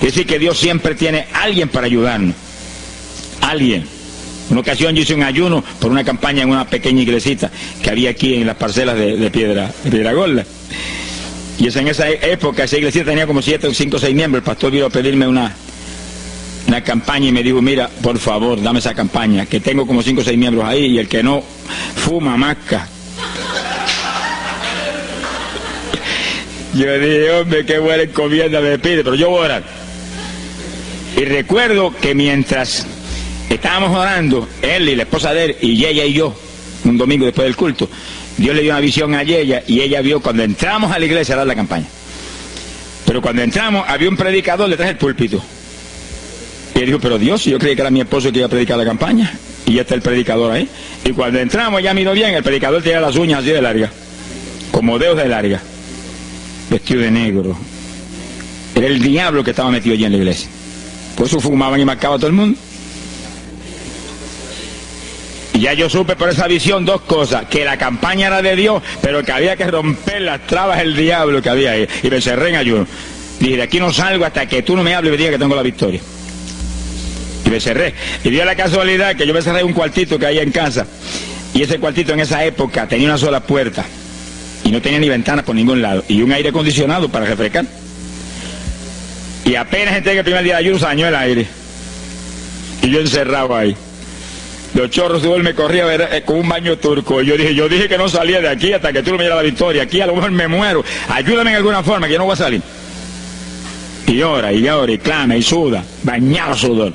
Es decir, que Dios siempre tiene alguien para ayudarnos. Alguien. Una ocasión yo hice un ayuno por una campaña en una pequeña iglesita que había aquí en las parcelas de Piedra Gorda. Y en esa época esa iglesia tenía como 7, 5, 6 miembros. El pastor vino a pedirme una campaña y me dijo, mira, por favor, dame esa campaña, que tengo como 5 o 6 miembros ahí y el que no fuma, masca. Yo dije, hombre, qué buena encomienda me pide, pero yo voy a orar. Y recuerdo que mientras estábamos orando, él y la esposa de él, y ella y yo, un domingo después del culto, Dios le dio una visión a ella y ella vio cuando entramos a la iglesia a dar la campaña. Pero cuando entramos había un predicador detrás del púlpito. Y él dijo, pero Dios, yo creí que era mi esposo que iba a predicar la campaña. Y ya está el predicador ahí. Y cuando entramos, ya miró bien, el predicador tenía las uñas así de larga, como dedos de larga, vestido de negro. Era el diablo que estaba metido allí en la iglesia. Por eso fumaban y marcaba a todo el mundo. Y ya yo supe por esa visión 2 cosas, que la campaña era de Dios, pero que había que romper las trabas del diablo que había ahí. Y me cerré en ayuno. Dije, de aquí no salgo hasta que tú no me hables y me digas que tengo la victoria. Y me cerré. Y dio la casualidad que yo me cerré en un cuartito que hay en casa. Y ese cuartito en esa época tenía una sola puerta. Y no tenía ni ventanas por ningún lado. Y un aire acondicionado para refrescar. Y apenas entré en el primer día de ayuno, se dañó el aire. Y yo encerrado ahí. Los chorros de me corría a ver, con un baño turco. Y yo dije que no salía de aquí hasta que tú no me dieras la victoria. Aquí a lo mejor me muero. Ayúdame en alguna forma, que yo no voy a salir. Y llora, y clama, y suda. Bañado sudor.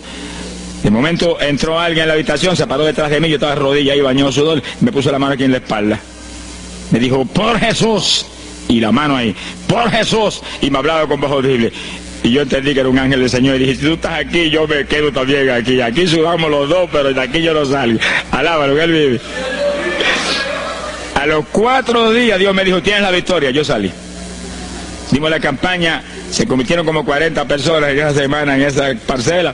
De momento entró alguien en la habitación, se paró detrás de mí, yo estaba de rodillas ahí bañado sudor, me puso la mano aquí en la espalda. Me dijo, por Jesús, y la mano ahí, por Jesús, y me hablaba con voz audible. Y yo entendí que era un ángel del Señor, y dije, si tú estás aquí, yo me quedo también aquí. Aquí sudamos los dos, pero de aquí yo no salgo. Alábalo, que él vive. A los 4 días Dios me dijo, tienes la victoria, yo salí. Dimos la campaña, se convirtieron como 40 personas en esa semana, en esa parcela.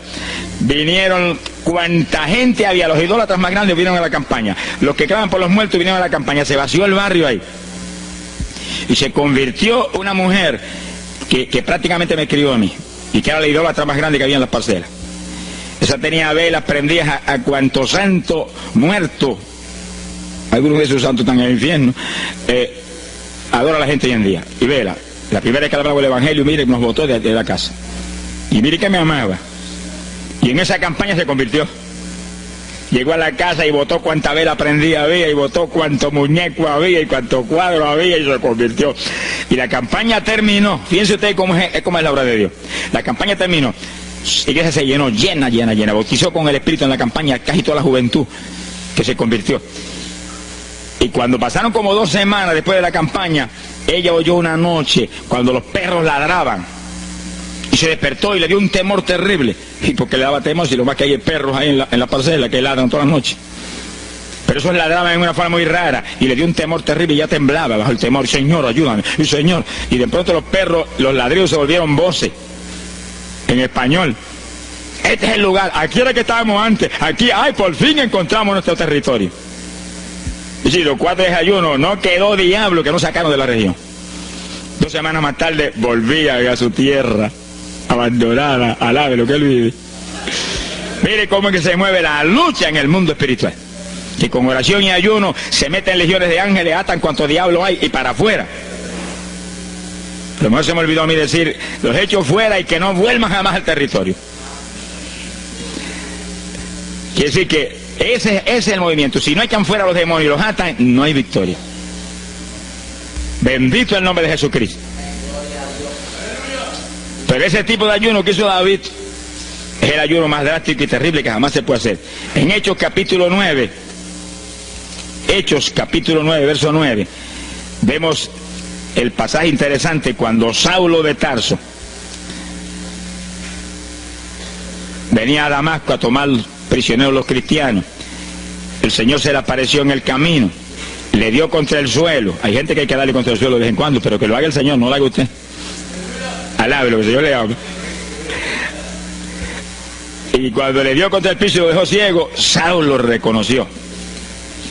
Vinieron cuanta gente había, los idólatras más grandes vinieron a la campaña. Los que claman por los muertos vinieron a la campaña, se vació el barrio ahí. Y se convirtió una mujer que prácticamente me crió a mí, y que era la idólatra más grande que había en las parcelas. Esa tenía velas prendidas a cuanto santo muerto. Algunos de esos santos están en el infierno. Adora a la gente hoy en día. Y vela. La primera vez que hablaba el evangelio, mire, nos botó de la casa. Y mire que me amaba. Y en esa campaña se convirtió. Llegó a la casa y botó cuanta vela prendida había, y botó cuanto muñeco había, y cuanto cuadro había, y se convirtió. Y la campaña terminó. Fíjense ustedes cómo es la obra de Dios. La campaña terminó. La iglesia se llenó, llena. Bautizó con el Espíritu en la campaña casi toda la juventud que se convirtió. Y cuando pasaron como 2 semanas después de la campaña, ella oyó una noche cuando los perros ladraban. Y se despertó y le dio un temor terrible. Y porque le daba temor, si lo más que hay perros ahí en la parcela que ladran todas las noches. Pero esos ladraban en una forma muy rara. Y le dio un temor terrible y ya temblaba bajo el temor. Señor, ayúdame. Y Señor. Y de pronto los perros, los ladridos se volvieron voces. En español. Este es el lugar. Aquí era que estábamos antes. Aquí, ay, por fin encontramos nuestro territorio. Y si los 4 días de ayuno, no quedó diablo que no sacaron de la región. 2 semanas más tarde volvía a su tierra abandonada, alabe lo que él vive. Mire cómo es que se mueve la lucha en el mundo espiritual. Que con oración y ayuno se meten legiones de ángeles, atan cuanto diablo hay y para afuera. Pero mejor se me olvidó a mí decir, los echo fuera y que no vuelvan jamás al territorio. Quiere decir que ese es el movimiento. Si no echan fuera a los demonios y los atan, no hay victoria. Bendito el nombre de Jesucristo. Pero ese tipo de ayuno que hizo David es el ayuno más drástico y terrible que jamás se puede hacer. En Hechos capítulo 9, verso 9, vemos el pasaje interesante cuando Saulo de Tarso venía a Damasco a tomar prisioneros los cristianos. El Señor se le apareció en el camino, le dio contra el suelo. Hay gente que hay que darle contra el suelo de vez en cuando, pero que lo haga el Señor, no lo haga usted. Alabe lo que el Señor le habla. Y cuando le dio contra el piso y lo dejó ciego, Saulo reconoció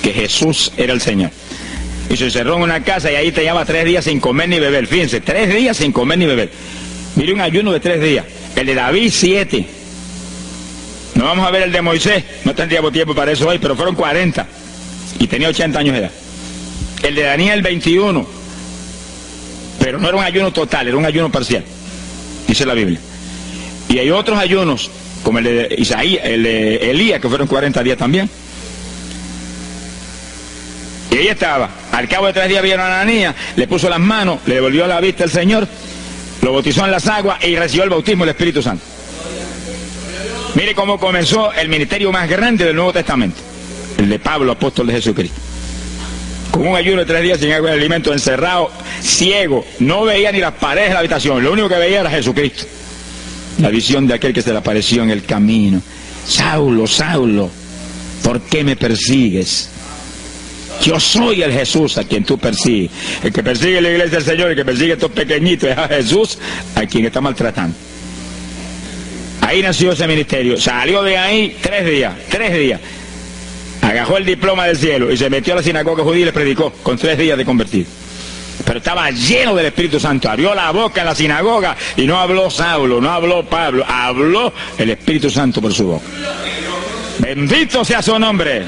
que Jesús era el Señor. Y se encerró en una casa y ahí te llevaba 3 días sin comer ni beber. Fíjense, 3 días sin comer ni beber. Mire, un ayuno de 3 días. El de David, 7. No vamos a ver el de Moisés, no tendríamos tiempo para eso hoy, pero fueron 40. Y tenía 80 años de edad. El de Daniel, 21. Pero no era un ayuno total, era un ayuno parcial. Dice la Biblia. Y hay otros ayunos como el de Isaías, el de Elías, que fueron 40 días también. Y ahí estaba. Al cabo de 3 días vieron a Ananías, le puso las manos, le devolvió la vista al Señor, lo bautizó en las aguas y recibió el bautismo del Espíritu Santo. Mire cómo comenzó el ministerio más grande del Nuevo Testamento, el de Pablo, apóstol de Jesucristo. Con un ayuno de 3 días sin agua y alimento, encerrado, ciego, no veía ni las paredes de la habitación, lo único que veía era Jesucristo. La visión de aquel que se le apareció en el camino. Saulo, Saulo, ¿por qué me persigues? Yo soy el Jesús a quien tú persigues. El que persigue la iglesia del Señor, el que persigue a estos pequeñitos, es a Jesús a quien está maltratando. Ahí nació ese ministerio. Salió de ahí 3 días. Agarró el diploma del cielo y se metió a la sinagoga judía y le predicó con 3 días de convertido. Pero estaba lleno del Espíritu Santo. Abrió la boca en la sinagoga y no habló Saulo, no habló Pablo, habló el Espíritu Santo por su boca. Bendito sea su nombre.